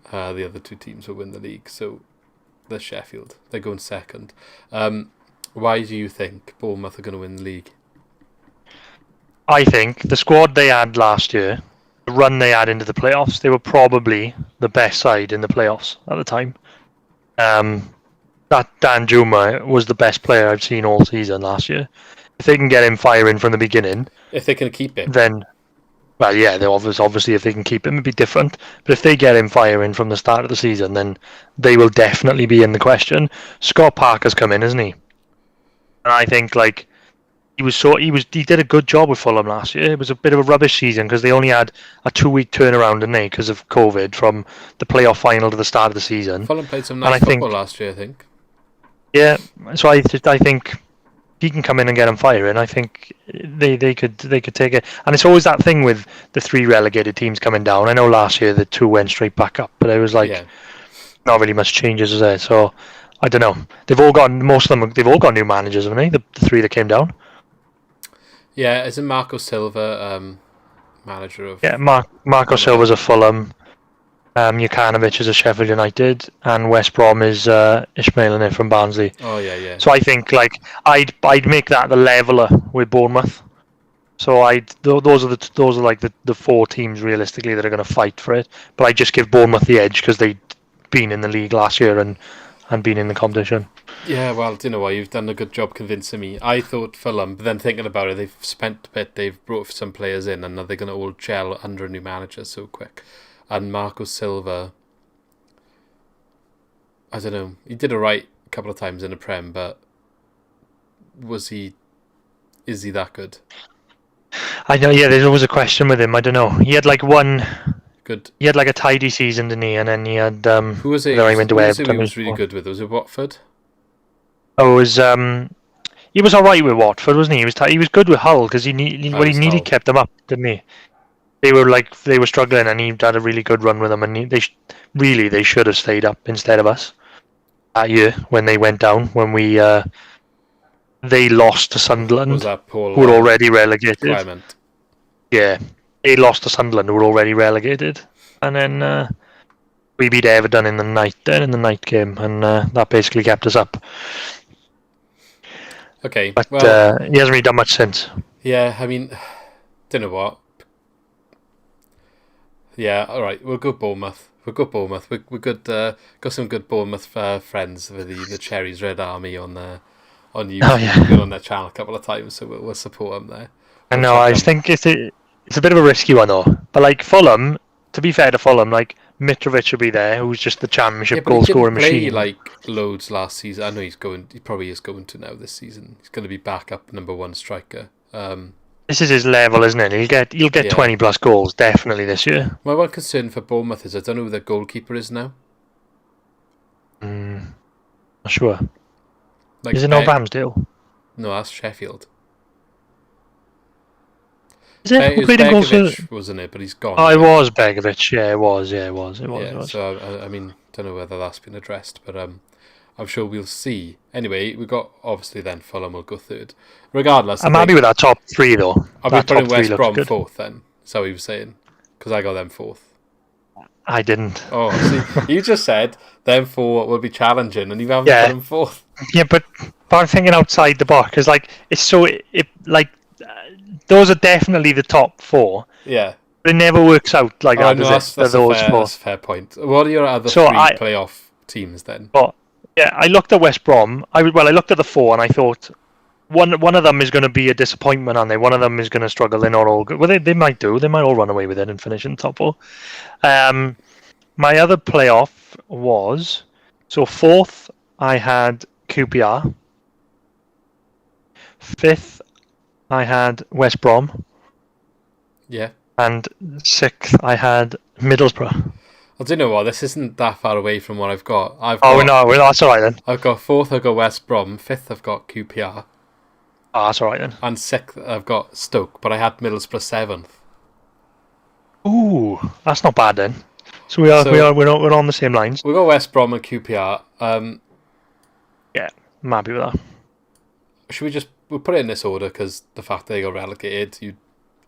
the other two teams will win the league. So there's Sheffield. They're going second. Why do you think Bournemouth are going to win the league? I think the squad they had last year, the run they had into the playoffs, they were probably the best side in the playoffs at the time. That Dan Juma was the best player I've seen all season last year. If they can get him firing from the beginning, if they can keep him, then, well, yeah, they obviously if they can keep him, it'd be different. But if they get him firing from the start of the season, then they will definitely be in the question. Scott Parker's come in, isn't he? And I think he did a good job with Fulham last year. It was a bit of a rubbish season because they only had a 2-week turnaround, didn't they, because of COVID from the playoff final to the start of the season. Fulham played some nice football last year, I think. Yeah, so I think he can come in and get them firing. I think they could take it. And it's always that thing with the three relegated teams coming down. I know last year the two went straight back up, but it was not really much changes there. So I don't know. They've all got new managers, haven't they? The three that came down. Yeah, isn't Marco Silva manager of... Yeah, Marco Silva's a Fulham, Jukanovic is a Sheffield United, and West Brom is Ismail from Barnsley. Oh, yeah. So I think I'd make that the leveller with Bournemouth. So those are like the four teams realistically that are going to fight for it. But I just give Bournemouth the edge because they'd been in the league last year and been in the competition. Yeah, well, do you know what? You've done a good job convincing me. I thought Fulham, but then thinking about it, they've spent a bit, they've brought some players in, and they're going to all gel under a new manager so quick. And Marco Silva, I don't know, he did alright a couple of times in the Prem, but is he that good? I know. Yeah, there's always a question with him. I don't know. He had like one. Good. He had like a tidy season, didn't he? And then he had. Who was it? He went to Everton. He was really good with. Was it Watford? Oh, it was. He was all right with Watford, wasn't he? He was good with Hull because he nearly kept them up, didn't he? They were struggling, and he had a really good run with them. And they should have stayed up instead of us that year when they went down. When they lost to Sunderland, Was that Paul? Who were already relegated. Clement. Yeah, they lost to Sunderland, who were already relegated, and then we beat Everton in the night game, and that basically kept us up. Okay, but he hasn't really done much since. Yeah, I mean, don't know what. Yeah, all right, we'll go Bournemouth. We're good. Got some good Bournemouth friends with the Cherries Red Army on YouTube. Oh, yeah. We've been on their channel a couple of times, so we'll support them there. I know. I think it's a bit of a risky one though. But like Fulham, to be fair to Fulham, like Mitrovic will be there, who's just the championship goal scoring machine. He didn't play like loads last season. I know he probably is going to now this season. He's going to be back up number one striker. This is his level, isn't it? He'll get 20 plus goals definitely this year. My one concern for Bournemouth is I don't know who their goalkeeper is now. Not sure. Like is it not Ramsdale? No, that's Sheffield. Is it? Begovic, wasn't it? But he's gone. Oh, it was Begovic. Yeah, it was. It was. So I mean, don't know whether that's been addressed, but I'm sure we'll see. Anyway, we got obviously then Fulham will go third. Regardless, I'm happy with our top three though. I'll be putting West Brom fourth then. So he was saying because I got them fourth. I didn't. Oh, see, you just said them four will be challenging, and you haven't put them fourth. Yeah, but I'm thinking outside the box because like those are definitely the top four. Yeah. But it never works out like that, does it? That's a fair point. What are your other three playoff teams then? Well, yeah, I looked at West Brom. I looked at the four and I thought one of them is going to be a disappointment, aren't they? One of them is going to struggle. They're not all good. Well, they might do. They might all run away with it and finish in top four. My other playoff was... So fourth, I had QPR. Fifth, I had West Brom. Yeah. And sixth, I had Middlesbrough. I don't know what. This isn't that far away from what I've got. No, that's all right then. I've got fourth, I've got West Brom. Fifth, I've got QPR. Oh, that's all right then. And sixth, I've got Stoke, but I had Middlesbrough seventh. Ooh, that's not bad then. So we're on the same lines. We've got West Brom and QPR. Yeah, I'm happy with that. Should we'll put it in this order because the fact they got relegated, you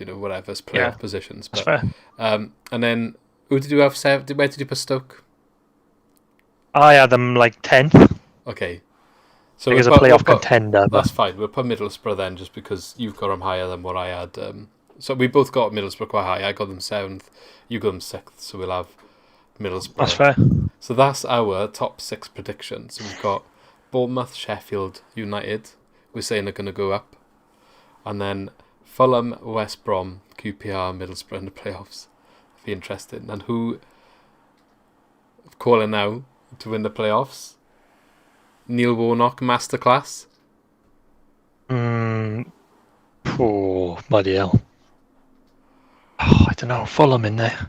know, whatever's playoff positions. But, that's fair. And then who did you have? Where did you put Stoke? I had them like 10th. Okay. So as a playoff contender. That's fine. We'll put Middlesbrough then, just because you've got them higher than what I had. So we both got Middlesbrough quite high. I got them 7th. You got them 6th. So we'll have Middlesbrough. That's fair. So that's our top 6 predictions. So we've got Bournemouth, Sheffield, United. We're saying they're going to go up. And then Fulham, West Brom, QPR, Middlesbrough in the playoffs. Be interesting. And who calling now to win the playoffs? Neil Warnock masterclass. Oh, bloody hell. Oh, I don't know. Fulham in there.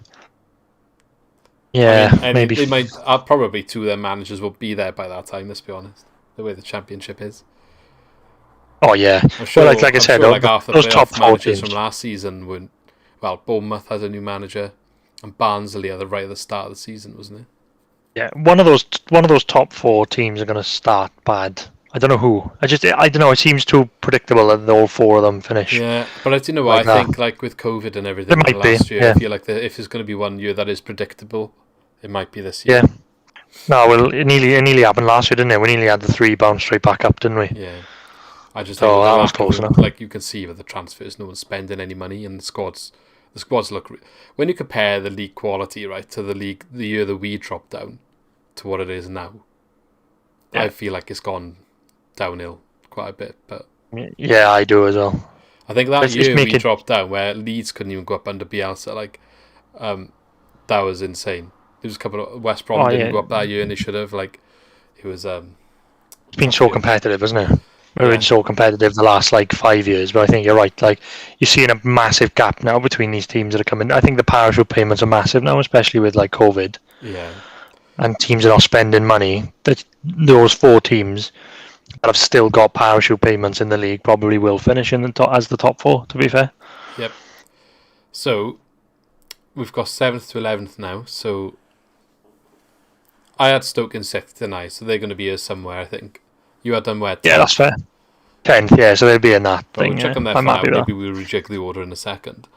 Yeah, maybe. They might. Probably 2 of their managers will be there by that time. Let's be honest. The way the championship is. Oh yeah. I'm sure, like I said, half those top 4 managers teams from last season were. Well, Bournemouth has a new manager, and Barnsley at the start of the season, wasn't it? Yeah, one of those top 4 teams are going to start bad. I don't know who. I don't know. It seems too predictable that all 4 of them finish. Yeah, but I do know what I think. Like with COVID and everything last year, I feel like if there's going to be one year that is predictable, it might be this year. Yeah. No, well, it nearly happened last year, didn't it? We nearly had the 3 bounce straight back up, didn't we? Yeah. I just think that was close enough. Like you can see with the transfers, no one's spending any money, and the squads look. When you compare the league quality, right, to the year that we dropped down, to what it is now, I feel like it's gone downhill quite a bit. But yeah, I do as well. I think that year we dropped down, where Leeds couldn't even go up under Bielsa, like that was insane. There was a couple of West Brom didn't go up that year, and they should have. Like it was. It's been so competitive, isn't it? We've been so competitive the last 5 years, but I think you're right. You're seeing a massive gap now between these teams that are coming. I think the parachute payments are massive now, especially with COVID. Yeah. And teams are not spending money. Those 4 teams that have still got parachute payments in the league probably will finish in the as the top 4. To be fair. Yep. So we've got 7th to 11th now. So I had Stoke in 6th tonight, so they're going to be here somewhere. I think you had them where? 10th? Yeah, that's fair. 10th, yeah, so they'll be in that thing. We'll check them there for now. Maybe we'll reject the order in a second.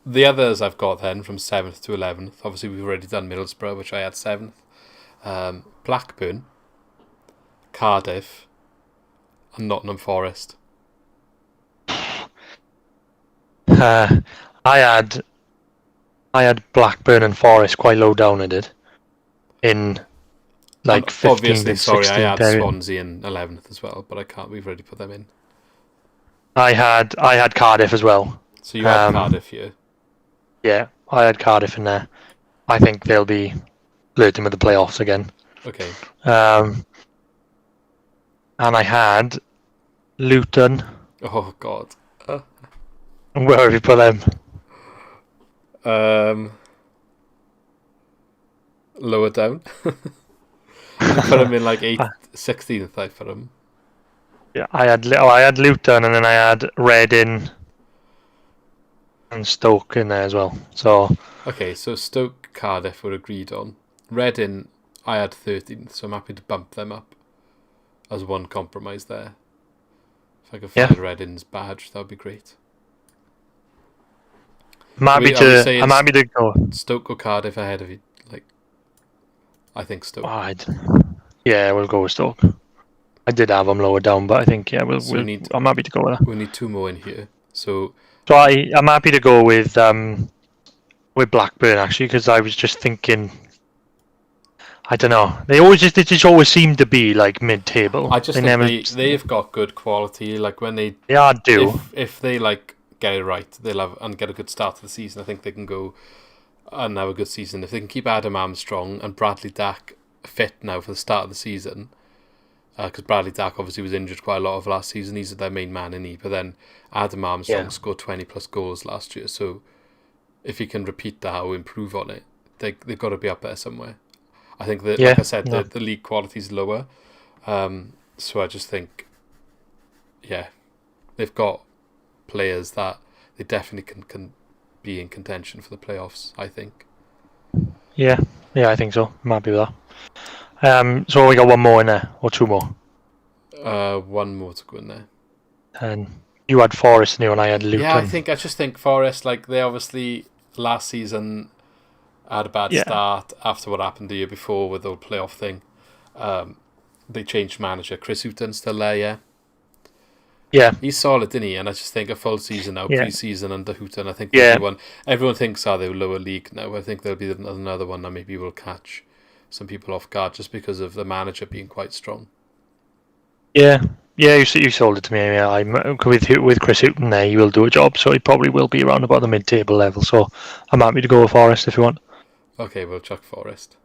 The others I've got then from 7th to 11th. Obviously, we've already done Middlesbrough, which I had 7th. Blackburn, Cardiff, and Nottingham Forest. I had Blackburn and Forest quite low down. I did in 15th, obviously, 16th I had area. Swansea in 11th as well, but I can't. We've already put them in. I had Cardiff as well. So you had Cardiff here. Yeah, I had Cardiff in there. I think they'll be flirting with the playoffs again. Okay. And I had Luton. Oh God. Where have you put them? Lower down. I put them in 16th. I put them. Yeah, I had Luton, and then I had Reading and Stoke in there as well. So okay, so Stoke, Cardiff were agreed on. Reading, I had 13th, so I'm happy to bump them up as one compromise there. If I could find Reading's badge, that would be great. I'm happy to go Stoke or Cardiff ahead of you. I think Stoke. Yeah, we'll go with Stoke. I did have them lower down, but I think I'm happy to go with that. We need 2 more in here. So I'm happy to go with Blackburn actually, because I was just thinking. I don't know. They just always seem to be mid-table. I just think they've got good quality. When they do. If they get it right, they'll have and get a good start to the season. I think they can go and have a good season if they can keep Adam Armstrong and Bradley Dack fit now for the start of the season. Because Bradley Dack obviously was injured quite a lot of last season. He's their main man, isn't he? But then Adam Armstrong scored 20 plus goals last year. So if he can repeat that or improve on it, they've got to be up there somewhere. I think that, like I said, the league quality is lower. So I just think, they've got players that they definitely can be in contention for the playoffs, I think. Yeah, I think so. I'm happy with that. So we got 1 more in there, or 2 more? 1 more to go in there. And you had Forest and I had Luton. Yeah, I just think Forest, they obviously last season had a bad start after what happened the year before with the whole playoff thing. They changed manager. Chris Hughton's still there, yeah? Yeah. He's solid, didn't he? And I just think a full season now, pre-season under Houghton, I think everyone thinks they're lower league now. I think there'll be another one that maybe will catch some people off guard just because of the manager being quite strong. Yeah, you sold it to me. Yeah, I'm with Chris Hughton there. He will do a job, so he probably will be around about the mid-table level. So I'm happy to go with Forest if you want. Okay, we'll chuck Forest.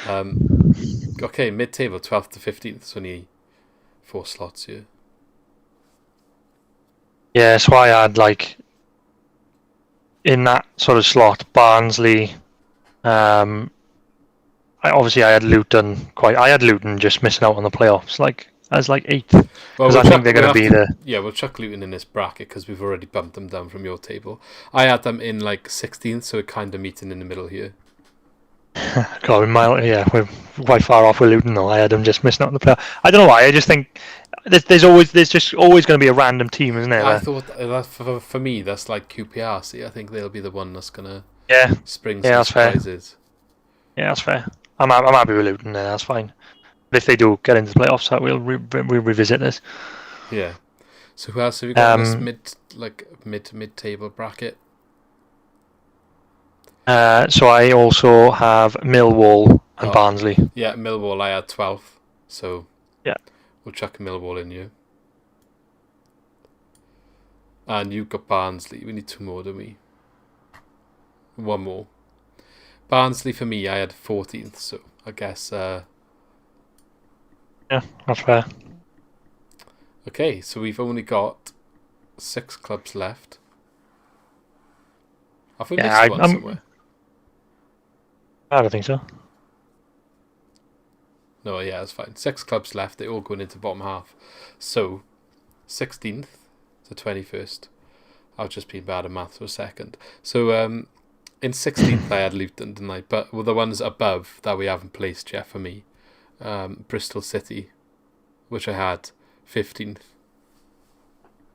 Okay, mid-table, 12th to 15th. It's only 4 slots here. Yeah, so I had in that sort of slot, Barnsley. I had Luton I had Luton just missing out on the playoffs, as 8th. Because I think they're going to be the. Yeah, we'll chuck Luton in this bracket because we've already bumped them down from your table. I had them in 16th, so we're kind of meeting in the middle here. God, we're quite far off with Luton though. I had them just missing out on the playoffs. I don't know why. I just think there's just always going to be a random team, isn't there? I thought that for me that's QPR. See, I think they'll be the one that's going to spring some surprises. Fair. Yeah, that's fair. I'm happy with Luton there. That's fine. But if they do get into the playoffs, we'll revisit this. Yeah. So who else have you got in this mid-table bracket? So I also have Millwall and Barnsley. Yeah, Millwall I had 12th. So we'll chuck Millwall in you. And you've got Barnsley. We need 2 more, don't we? 1 more. Barnsley for me, I had 14th. So I guess. Yeah, that's fair. Okay, so we've only got 6 clubs left. Have we missed one somewhere? I don't think so. No, yeah, that's fine. 6 clubs left. They're all going into bottom half. So, 16th to 21st. I've just been bad at maths for a second. So, in 16th I had Luton, didn't I? But the ones above that we haven't placed yet for me, Bristol City, which I had 15th.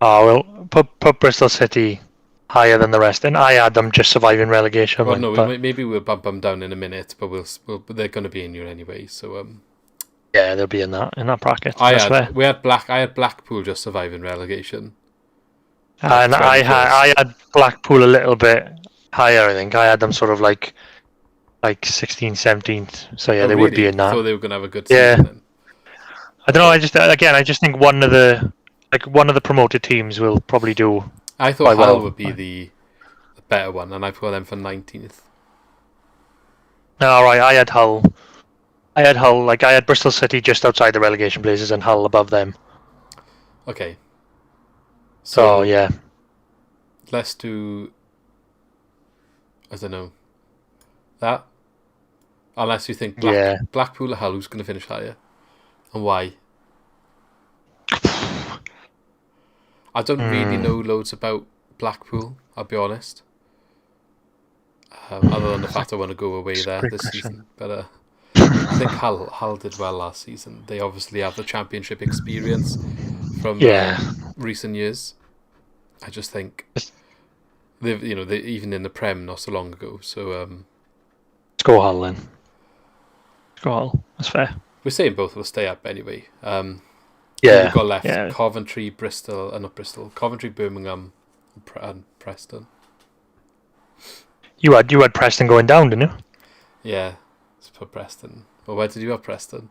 Oh, well, put Bristol City higher than the rest, and I had them just surviving relegation. Well, no, maybe we'll bump them down in a minute, but they're going to be in here anyway. So yeah, they'll be in that bracket. I had Blackpool just surviving relegation, and I had Blackpool a little bit higher. I think I had them sort of like 16th, 17th. So yeah, they would be in that. I thought they were going to have a good season. Then. I don't know. I just think one of the promoted teams will probably do. I thought Hull would be the better one, and I put them for 19th. All right, I had Hull. I had Bristol City just outside the relegation places and Hull above them. Okay. So yeah. Let's do. I don't know. That. Unless you think Blackpool or Hull, who's going to finish higher, and why? I don't really know loads about Blackpool, I'll be honest. Other than the fact I want to go away there this season. But I think Hull did well last season. They obviously have the championship experience from recent years. I just think they even in the Prem not so long ago. So let's go Hull then. Let's go Hull. That's fair. We're saying both will stay up anyway. We've got left Coventry, Coventry, Birmingham, and Preston. You had Preston going down, didn't you? Yeah, let's put Preston. Well, where did you have Preston?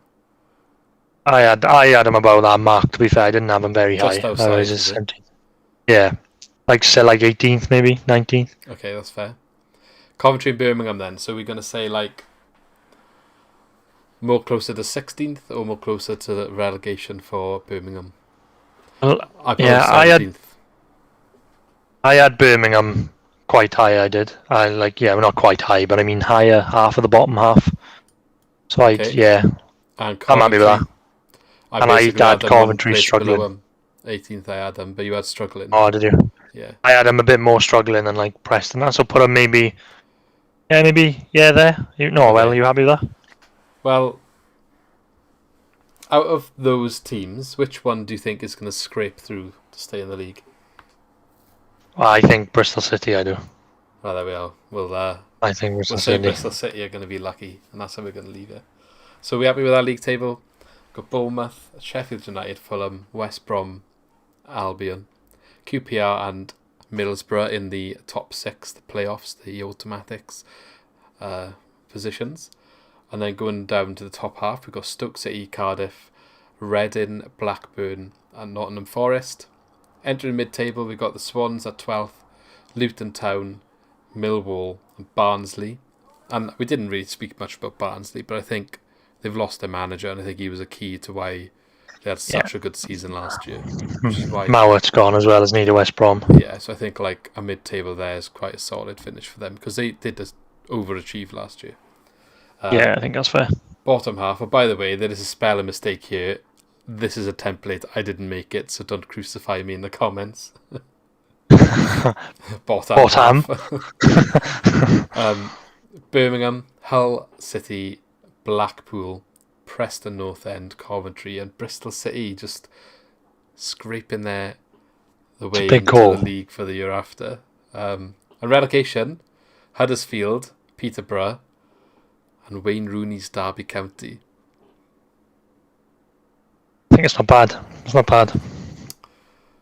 I had them about that mark. To be fair, I didn't have them very high. Just outside, I was just 17th. Yeah, like 18th, maybe 19th. Okay, that's fair. Coventry and Birmingham then. So we're gonna say like. More closer to 16th or more closer to the relegation for Birmingham? Well, I had Birmingham quite high. I did. Well, not quite high, but I mean higher, half of the bottom half. So I'm happy with that. I had Coventry struggling. 18th, I had them, but you had struggling. Oh, did you? Yeah. I had them a bit more struggling than like Preston. So put them there. Are you happy with that? Well, out of those teams, which one do you think is going to scrape through to stay in the league? Well, I think Bristol City, I do. Well, there we are. I think Bristol City are going to be lucky, and that's how we're going to leave it. So we're happy with our league table. We've got Bournemouth, Sheffield United, Fulham, West Brom, Albion, QPR and Middlesbrough in the top 6, the playoffs, the automatics positions. And then going down to the top half, we've got Stoke City, Cardiff, Reading, Blackburn and Nottingham Forest. Entering mid-table, we've got the Swans at 12th, Luton Town, Millwall and Barnsley. And we didn't really speak much about Barnsley, but I think they've lost their manager, and I think he was a key to why they had such a good season last year. Which is why Mowatt's gone as well as neither West Brom. Yeah, so I think like a mid-table there is quite a solid finish for them, because they did just overachieve last year. I think that's fair. Bottom half. Oh, by the way, there is a spelling mistake here. This is a template. I didn't make it, so don't crucify me in the comments. Bottom. Birmingham, Hull City, Blackpool, Preston North End, Coventry, and Bristol City just scraping the way into the league for the year after. And relegation, Huddersfield, Peterborough, and Wayne Rooney's Derby County. I think it's not bad.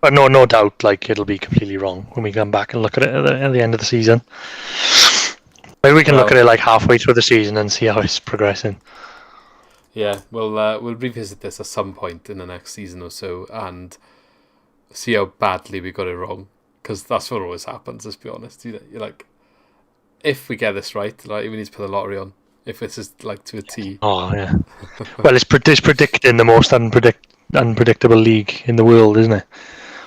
But no doubt, like it'll be completely wrong when we come back and look at it at the end of the season. Maybe we can look at it like halfway through the season and see how it's progressing. Yeah, we'll revisit this at some point in the next season or so and see how badly we got it wrong. Because that's what always happens. Let's be honest. You're like, if we get this right, like we need to put the lottery on. If this is like to a T. Oh yeah. Well, it's predicting the most unpredictable league in the world, isn't it?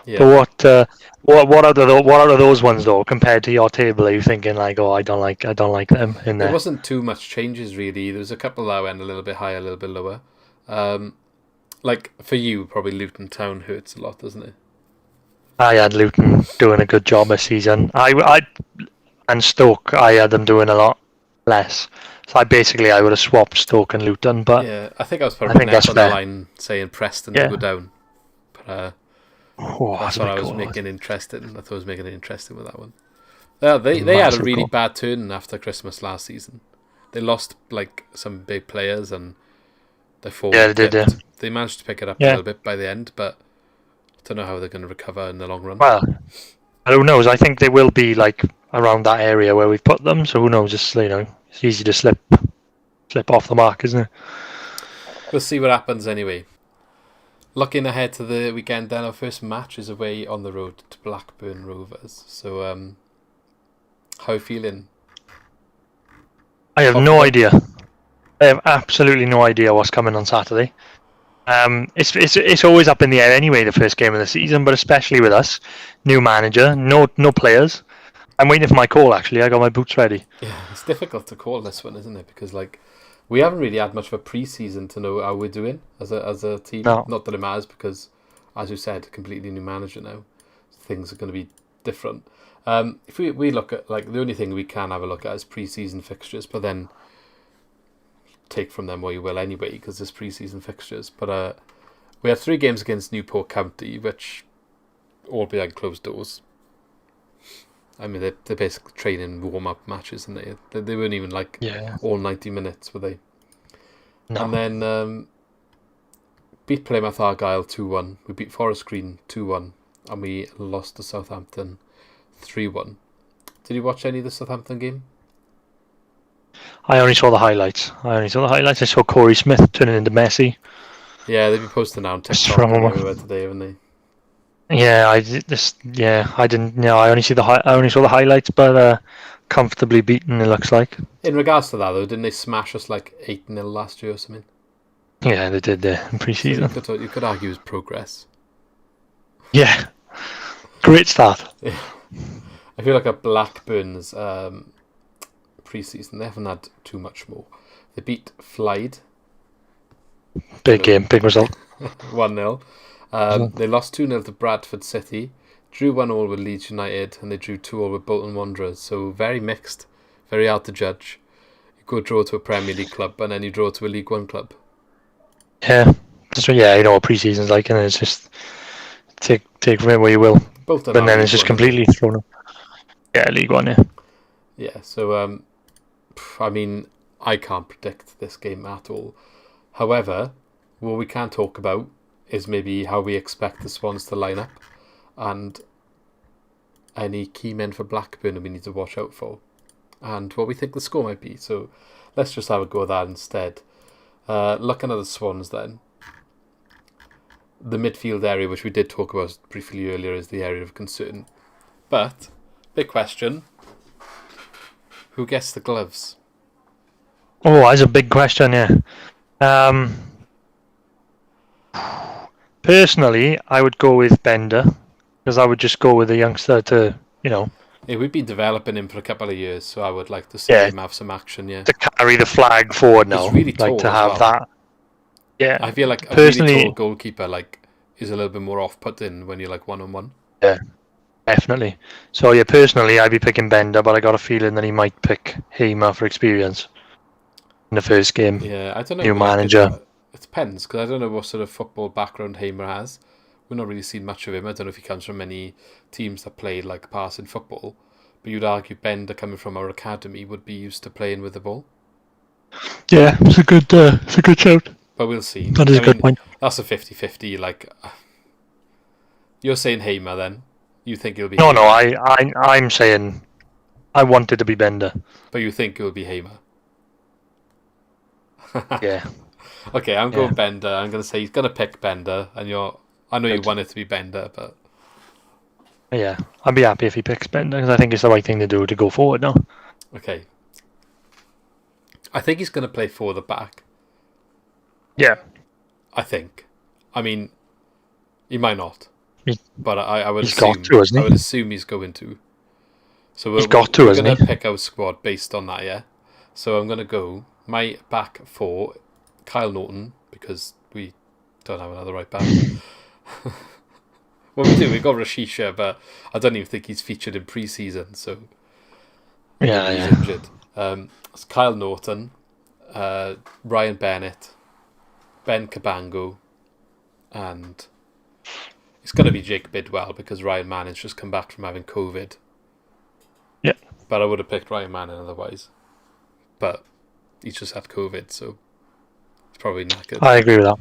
Yeah. But what out of those ones though, compared to your table, are you thinking like, oh, I don't like them in there? There wasn't too much changes really. There was a couple that went a little bit higher, a little bit lower. Like for you, probably Luton Town hurts a lot, doesn't it? I had Luton doing a good job this season. And Stoke, I had them doing a lot less. So I would have swapped Stoke and Luton, but yeah, I think I was putting my neck on the line saying Preston to go down. But that's what I was making interesting. I thought I was making it interesting with that one. They had a really bad turn after Christmas last season. They lost like some big players and they They managed to pick it up a little bit by the end, but I don't know how they're going to recover in the long run. Well, who knows? I think they will be like around that area where we've put them. So who knows? It's easy to slip off the mark, isn't it? We'll see what happens anyway. Looking ahead to the weekend, then our first match is away on the road to Blackburn Rovers. So, how are you feeling? I have no idea. I have absolutely no idea what's coming on Saturday. It's always up in the air anyway, the first game of the season, but especially with us, new manager, no players. I'm waiting for my call. Actually, I got my boots ready. Yeah, it's difficult to call this one, isn't it? Because we haven't really had much of a pre-season to know how we're doing as a team. No. Not that it matters because, as you said, completely new manager now. Things are going to be different. If we look at the only thing we can have a look at is pre-season fixtures, but then take from them what you will anyway because there's pre-season fixtures. But we had 3 games against Newport County, which all behind closed doors. I mean, they're basically training warm-up matches, and they weren't even all 90 minutes, were they? No. And then beat Plymouth Argyle 2-1. We beat Forest Green 2-1, and we lost to Southampton 3-1. Did you watch any of the Southampton game? I only saw the highlights. I saw Corey Smith turning into Messi. Yeah, they've been posting now on TikTok and everywhere today, haven't they? Yeah, I didn't. No, I only saw the highlights, but comfortably beaten. It looks like. In regards to that, though, didn't they smash us 8-0 last year or something? Yeah, they did there in pre-season. So you could argue it was progress. Yeah, great start. Yeah. I feel like at Blackburn's pre-season, they haven't had too much more. They beat Flyde. Big game, big result. 1-0. They lost 2-0 to Bradford City, drew 1-1 with Leeds United, and they drew 2-2 with Bolton Wanderers. So very mixed, very hard to judge. You go draw to a Premier League club, and then you draw to a League One club. Yeah, you know what pre-season's like, and it's just take from it where you will. Both but then it's just completely thrown up. Yeah, League One, yeah. Yeah, so I mean, I can't predict this game at all. However, what we can talk about is maybe how we expect the Swans to line up and any key men for Blackburn we need to watch out for and what we think the score might be. So let's just have a go at that instead. Looking at the Swans then, the midfield area, which we did talk about briefly earlier, is the area of concern. But, big question, who gets the gloves? Oh, that's a big question, yeah. Personally, I would go with Bender because I would just go with a youngster to, Yeah, we've been developing him for a couple of years, so I would like to see him have some action, yeah. To carry the flag forward now. He's really tall to have that. Yeah. I feel like a really tall goalkeeper is a little bit more off-putting when you're one-on-one. Yeah, definitely. So, yeah, personally, I'd be picking Bender, but I got a feeling that he might pick Hamer for experience in the first game. Yeah, I don't know. New manager. It depends, because I don't know what sort of football background Hamer has. We've not really seen much of him. I don't know if he comes from any teams that play passing football. But you'd argue Bender, coming from our academy, would be used to playing with the ball. Yeah, it's a good shout. But we'll see. That is a good point. That's a 50-50. You're saying Hamer then? You think it'll be No, Hamer? I'm saying I want it to be Bender. But you think it will be Hamer? Yeah. Okay, I'm going Bender. I'm going to say he's going to pick Bender, and I know you want it to be Bender, but yeah, I'd be happy if he picks Bender because I think it's the right thing to do to go forward now. Okay, I think he's going to play for the back. Yeah, I think, I mean, he might not, but I would he's assume got to, hasn't he? I would assume he's going to. So He's got to, we're hasn't going he? to pick our squad based on that, yeah. So I'm going to go my back four, Kyle Norton, because we don't have another right back. Well, we do. We've got Rashisha, but I don't even think he's featured in pre-season, so he's injured. It's Kyle Norton, Ryan Bennett, Ben Cabango, and it's going to be Jake Bidwell because Ryan Manning's just come back from having COVID. Yeah. But I would have picked Ryan Manning otherwise. But he's just had COVID, so it's probably not good. I agree with that.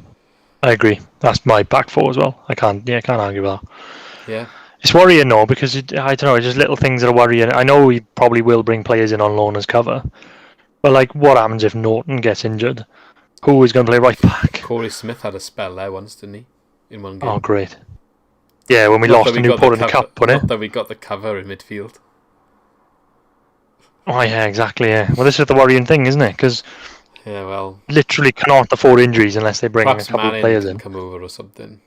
I agree. That's my back four as well. I can't argue with that. Yeah. It's worrying though because I don't know. It's just little things that are worrying. I know we probably will bring players in on loan as cover, but like, what happens if Norton gets injured? Who is going to play right back? Corey Smith had a spell there once, didn't he? In one game. Oh, great. Yeah, when we lost to Newport in the cup, wasn't it? Not that we got the cover in midfield. Oh yeah, exactly. Yeah. Well, this is the worrying thing, isn't it? Because literally cannot afford injuries unless they bring a couple of players in. Come over or something.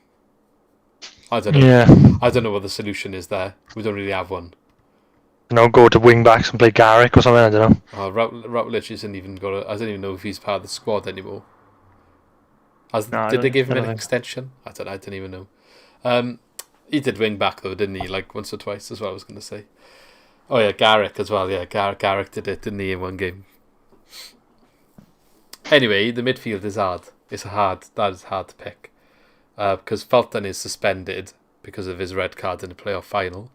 I don't know. Yeah. I don't know what the solution is there. We don't really have one. Go to wing backs and play Garrick or something. I don't know. Routledge isn't even got. I don't even know if he's part of the squad anymore. Did they give him an extension? I don't even know. He did wing back though, didn't he? Like once or twice as well. I was going to say. Oh yeah, Garrick as well. Yeah, Garrick did it, didn't he, in one game? Anyway, the midfield is hard. That is hard to pick because Fulton is suspended because of his red card in the playoff final.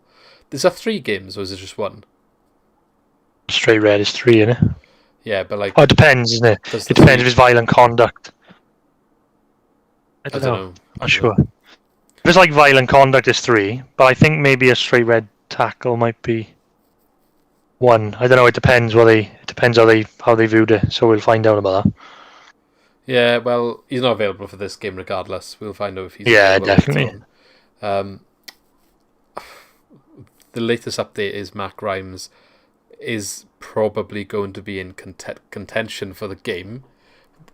Is there 3 games or is it just 1? Straight red is 3, isn't it? Yeah, but like. Oh, it depends, isn't it? It depends if it's violent conduct. I don't know. Not sure. If it's like violent conduct, it's 3, but I think maybe a straight red tackle might be 1. I don't know. It depends how they viewed it. So we'll find out about that. Yeah, well, he's not available for this game regardless. We'll find out if he's available. Yeah, definitely. The latest update is Mac Rhymes is probably going to be in contention for the game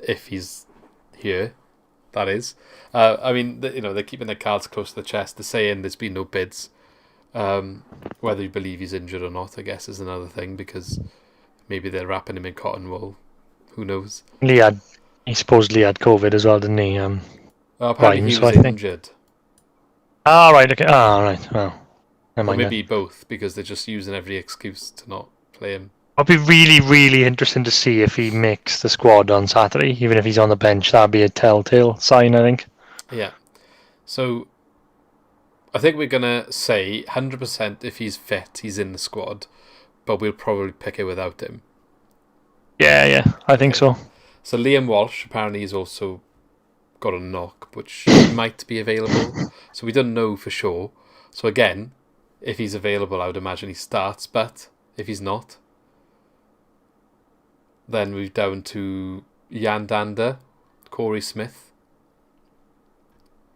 if he's here. That is. I mean, they're keeping their cards close to the chest. They're saying there's been no bids. Whether you believe he's injured or not, I guess, is another thing because maybe they're wrapping him in cotton wool. Who knows? He supposedly had COVID as well, didn't he? Apparently he was injured. Ah, right. Okay. Ah, right. Well, or maybe both because they're just using every excuse to not play him. It'll be really, really interesting to see if he makes the squad on Saturday, even if he's on the bench. That'd be a telltale sign, I think. Yeah. So I think we're gonna say 100% if he's fit, he's in the squad, but we'll probably pick it without him. Yeah, I think so. So Liam Walsh apparently he's also got a knock, which might be available. So we don't know for sure. So again, if he's available, I would imagine he starts. But if he's not, then we're down to Jan Dander, Corey Smith,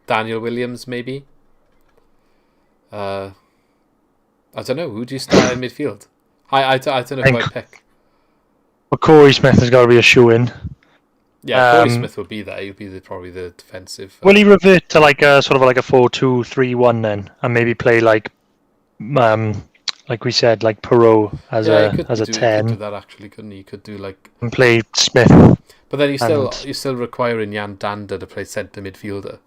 Daniel Williams, maybe. I don't know. Who do you start in midfield? I don't know who I pick. Well, Corey Smith has got to be a shoe-in. Yeah, Corey Smith will be there. He'll be probably the defensive. Will he revert to like a 4-2-3-1 then, and maybe play like we said, like Perot as a 10? He could do that actually, couldn't he? He could do like and play Smith. But then you're still requiring Jan Dander to play centre midfielder.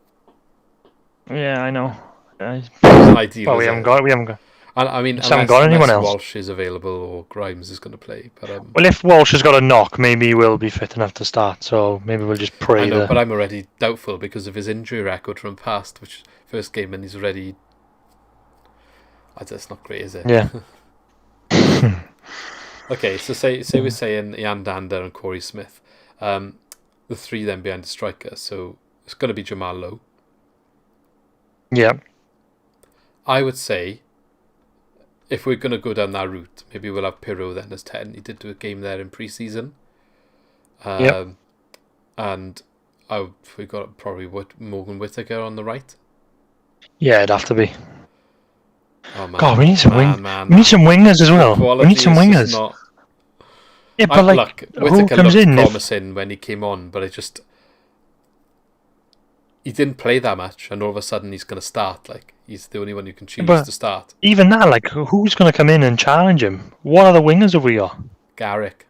Yeah, I know. Ideal. Well, we haven't got. I mean, haven't got anyone else. Walsh is available or Grimes is going to play. But well, if Walsh has got a knock, maybe he will be fit enough to start. So maybe we'll just pray. I know, but I'm already doubtful because of his injury record from past, which first game, and he's already. That's not great, is it? Yeah. Okay, so say we're saying Jan Dander and Corey Smith, the 3 then behind the striker. So it's going to be Jamal Lowe. Yeah. I would say, if we're going to go down that route, maybe we'll have Perot then as 10. He did do a game there in pre-season. And we got probably Morgan Whittaker on the right. Yeah, it'd have to be. Oh, man. God, we need some we need some wingers as well. We need some wingers. Yeah, but Whittaker who comes looked in? Promising when he came on, but it just. he didn't play that much, and all of a sudden he's going to start. Like, he's the only one you can choose to start. Even that, like, who's going to come in and challenge him? What other wingers have we got? Garrick.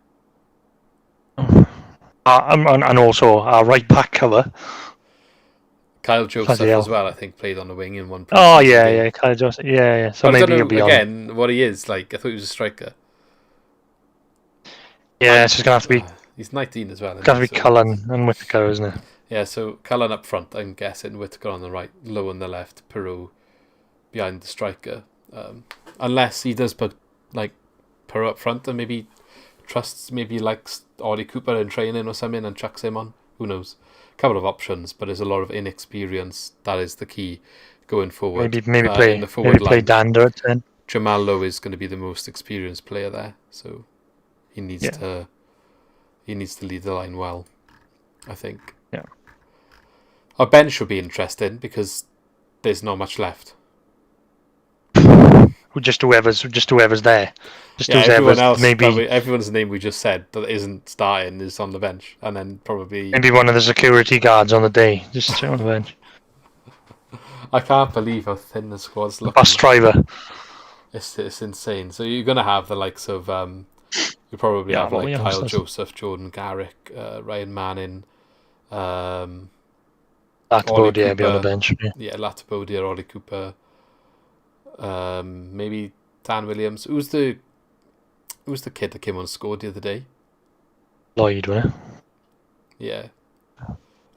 And also our right back cover. Kyle Joseph as well, I think, played on the wing in one. Oh yeah, Kyle Joseph, yeah. So but maybe he'll be again what he is. Like, I thought he was a striker. Yeah, it's just gonna have to be. He's 19 as well. Got to be Cullen and Whittaker, isn't it? Yeah, so Cullen up front, I'm guessing. Whittaker on the right, Lowe on the left, Peru behind the striker. Unless he does put like Peru up front and maybe likes Ollie Cooper in training or something and chucks him on. Who knows? A couple of options, but there's a lot of inexperience. That is the key going forward. Maybe play Dander at 10. Jamal Lowe is going to be the most experienced player there, so he needs to lead the line well, I think. Yeah. Our bench should be interesting because there's not much left. Just whoever's there. Everyone else, everyone's name we just said that isn't starting is on the bench, and then probably maybe one of the security guards on the day just on the bench. I can't believe how thin the squad's looking. Bus driver. It's insane. So you're gonna have the likes of you probably have like Kyle Joseph, Jordan Garrick, Ryan Manning, Latibodier be on the bench. Yeah, Latibodier, Ollie Cooper. Maybe Dan Williams. Who's the kid that came on and scored the other day? Lloyd, wasn't it? Yeah.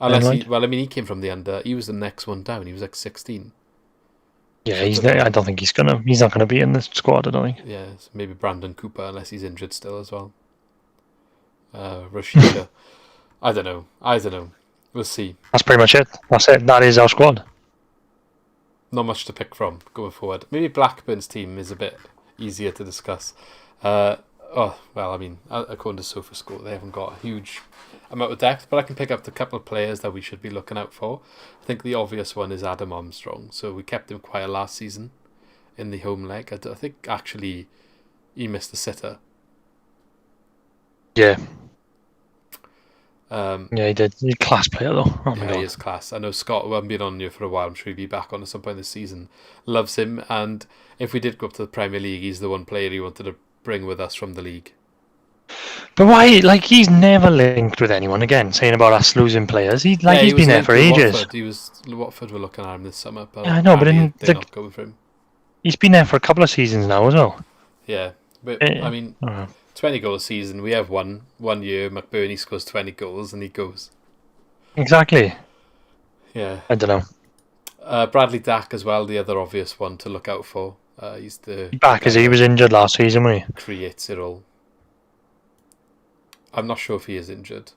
He came from the under. He was the next one down. He was like 16. Yeah, I don't think he's not gonna be in the squad. I don't think. Yeah, so maybe Brandon Cooper, unless he's injured still as well. Rashida. I don't know. We'll see. That's pretty much it. That's it. That is our squad. Not much to pick from going forward. Maybe Blackburn's team is a bit easier to discuss. According to SofaScore, they haven't got a huge amount of depth, but I can pick up the couple of players that we should be looking out for. I think the obvious one is Adam Armstrong. So we kept him quiet last season in the home leg. I think actually he missed the sitter. Yeah. He did. He's a class player though. Oh my God. He is class. I know Scott, who hasn't been on here for a while, I'm sure he'll be back on at some point this season, loves him, and if we did go up to the Premier League, he's the one player he wanted to bring with us from the league. But why? Like, he's never linked with anyone again, saying about us losing players. He's been there for ages. Watford were looking at him this summer, but I know, but they're not going for him. He's been there for a couple of seasons now as well. Yeah, but 20 goal season. We have one year. McBurney scores 20 goals and he goes. Exactly. Yeah. I don't know. Bradley Dack as well, the other obvious one to look out for. He's the back as he was injured last season, wasn't he? Creates it all. I'm not sure if he is injured.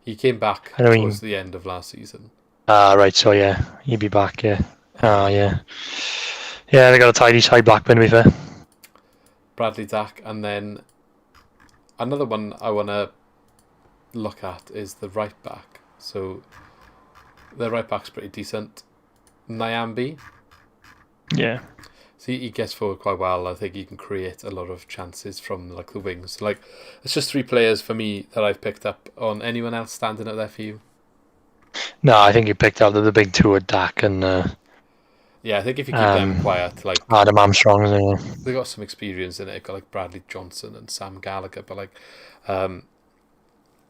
He came back towards the end of last season. Right. So yeah, he'd be back. Yeah. Yeah. Yeah, they got a tidy side Blackburn, to be fair. Bradley Dack, and then another one I want to look at is the right back. So the right back's pretty decent. Nyambi. Yeah. So he gets forward quite well. I think he can create a lot of chances from like the wings. Like, it's just 3 players for me that I've picked up. On anyone else standing out there for you? No, I think you picked out the big two at Dack and. Yeah, I think if you keep them quiet, like Adam Armstrong, they got some experience in it. Got like Bradley Johnson and Sam Gallagher, but like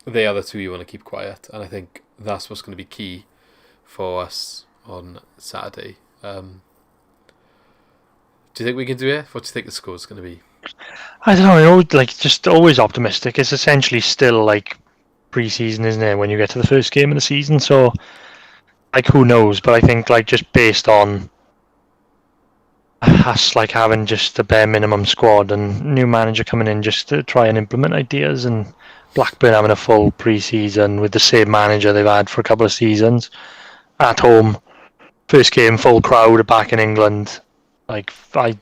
they are the 2 you want to keep quiet, and I think that's what's going to be key for us on Saturday. Do you think we can do it? What do you think the score's going to be? I don't know. Like, just always optimistic. It's essentially still like pre-season, isn't it? When you get to the first game of the season, so like who knows? But I think like just based on us like having just the bare minimum squad and new manager coming in just to try and implement ideas, and Blackburn having a full pre-season with the same manager they've had for a couple of seasons at home, first game full crowd back in England. Like I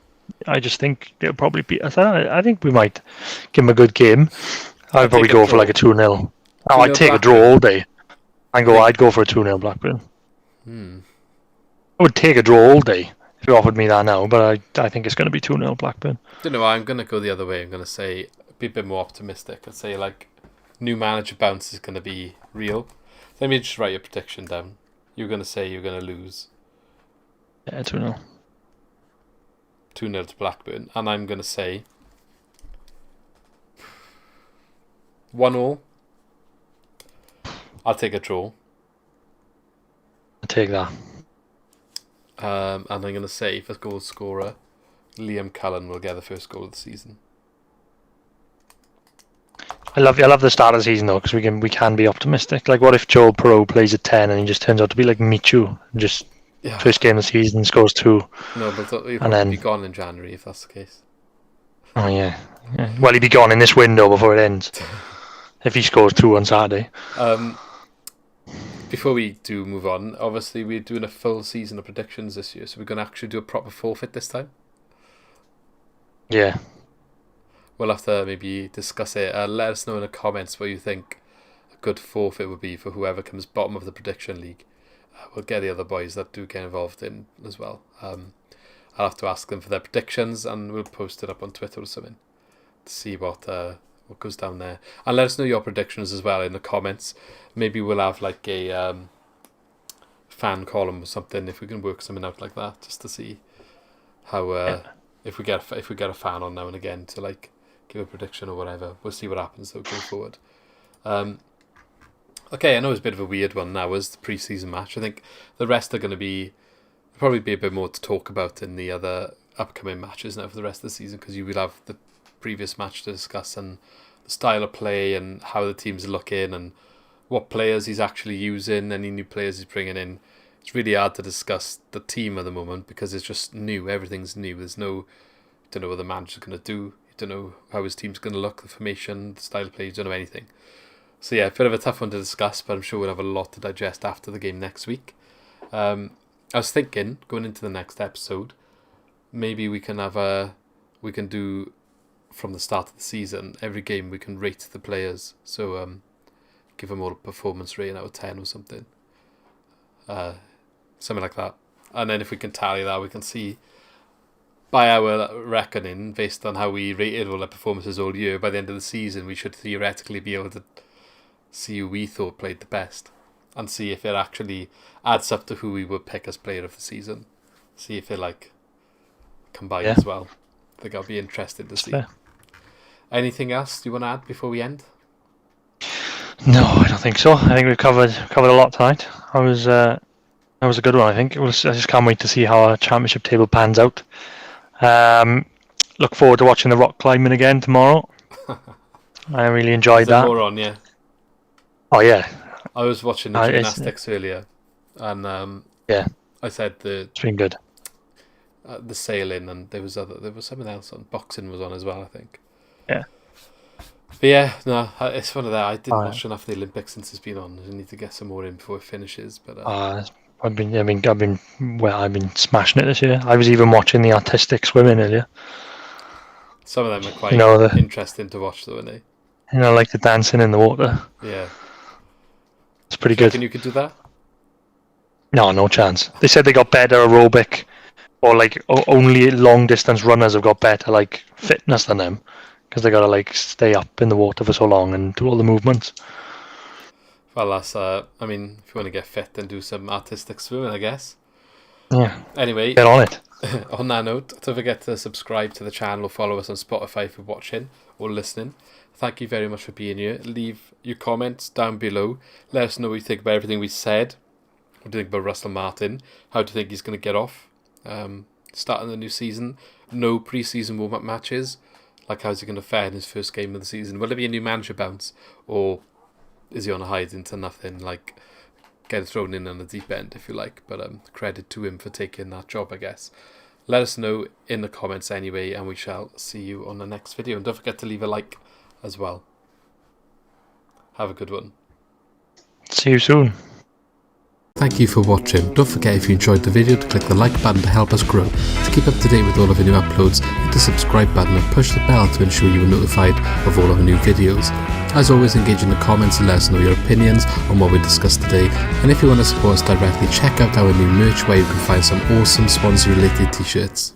just think they'll probably be. I think we might give them a good game. I'd probably go for like a 2-0. I'd take a draw all day. I'd go for a 2-0 Blackburn. I would take a draw all day if you offered me that now, but I think it's going to be 2-0 Blackburn. Don't know. I'm going to go the other way. I'm going to say be a bit more optimistic. I'd say like new manager bounce is going to be real. Let me just write your prediction down. You're going to say you're going to lose. Yeah, 2-0. 2-0 to Blackburn. And I'm going to say 1-1. I'll take a draw. I'll take that. And I'm going to say for goal scorer, Liam Cullen will get the first goal of the season. I love the start of the season though, because we can be optimistic. Like, what if Joe Perot plays at 10 and he just turns out to be like Michu, and just first game of the season scores 2. No, but he'll probably be gone in January if that's the case. Oh yeah. Well, he'd be gone in this window before it ends. If he scores 2 on Saturday. Before we do move on, obviously we're doing a full season of predictions this year, so we're going to actually do a proper forfeit this time. Yeah. We'll have to maybe discuss it. Let us know in the comments what you think a good forfeit would be for whoever comes bottom of the prediction league. We'll get the other boys that do get involved in as well. I'll have to ask them for their predictions, and we'll post it up on Twitter or something to see what goes down there. And let us know your predictions as well in the comments. Maybe we'll have like a fan column or something if we can work something out like that, just to see how if we get a fan on now and again to like give a prediction or whatever. We'll see what happens though going forward. Okay, I know it's a bit of a weird one now as the pre-season match. I think the rest are going to probably be a bit more to talk about in the other upcoming matches now for the rest of the season, because you will have the previous match to discuss and the style of play and how the team's looking and what players he's actually using, any new players he's bringing in. It's really hard to discuss the team at the moment because it's just new. Everything's new. You don't know what the manager's going to do. You don't know how his team's going to look, the formation, the style of play. You don't know anything. So yeah, a bit of a tough one to discuss, but I'm sure we'll have a lot to digest after the game next week. I was thinking, going into the next episode, maybe we can do from the start of the season, every game we can rate the players. So give them all a performance rating out of 10 or something. Something like that. And then if we can tally that, we can see by our reckoning, based on how we rated all our performances all year, by the end of the season, we should theoretically be able to see who we thought played the best and see if it actually adds up to who we would pick as player of the season. See if it like combines as well. I think I'll be interested to see. Fair. Anything else you want to add before we end? No, I don't think so. I think we've covered a lot tonight. That was a good one. I think I just can't wait to see how our championship table pans out. Look forward to watching the rock climbing again tomorrow. I really enjoyed that. More on, yeah. Oh yeah. I was watching the gymnastics earlier, and I said it's been good. The sailing, and there was something else on. Boxing was on as well, I think. Yeah. But yeah, no, it's one of that. I didn't watch enough of the Olympics since it's been on. I need to get some more in before it finishes. But I've been smashing it this year. I was even watching the artistic swimming earlier. Some of them are quite interesting to watch, though, aren't they? Like the dancing in the water. Yeah. It's pretty good. You could do that? No chance. They said they got better aerobic, or like only long distance runners have got better like fitness than them, because they got to like stay up in the water for so long and do all the movements. Well, that's if you want to get fit, then do some artistic swimming, I guess. Yeah. Anyway, get on it. On that note, don't forget to subscribe to the channel or follow us on Spotify for watching or listening. Thank you very much for being here. Leave your comments down below. Let us know what you think about everything we said. What do you think about Russell Martin? How do you think he's going to get off? Starting the new season, no pre-season warm-up matches. Like, how's he going to fare in his first game of the season? Will there be a new manager bounce, or is he on a hide into nothing, like getting thrown in on the deep end, if you like? But credit to him for taking that job, I guess. Let us know in the comments anyway, and we shall see you on the next video. And don't forget to leave a like as well. Have a good one. See you soon. Thank you for watching. Don't forget, if you enjoyed the video, to click the like button to help us grow. To keep up to date with all of our new uploads, hit the subscribe button and push the bell to ensure you are notified of all of our new videos. As always, engage in the comments and let us know your opinions on what we discussed today. And if you want to support us directly, check out our new merch where you can find some awesome Swansea related t-shirts.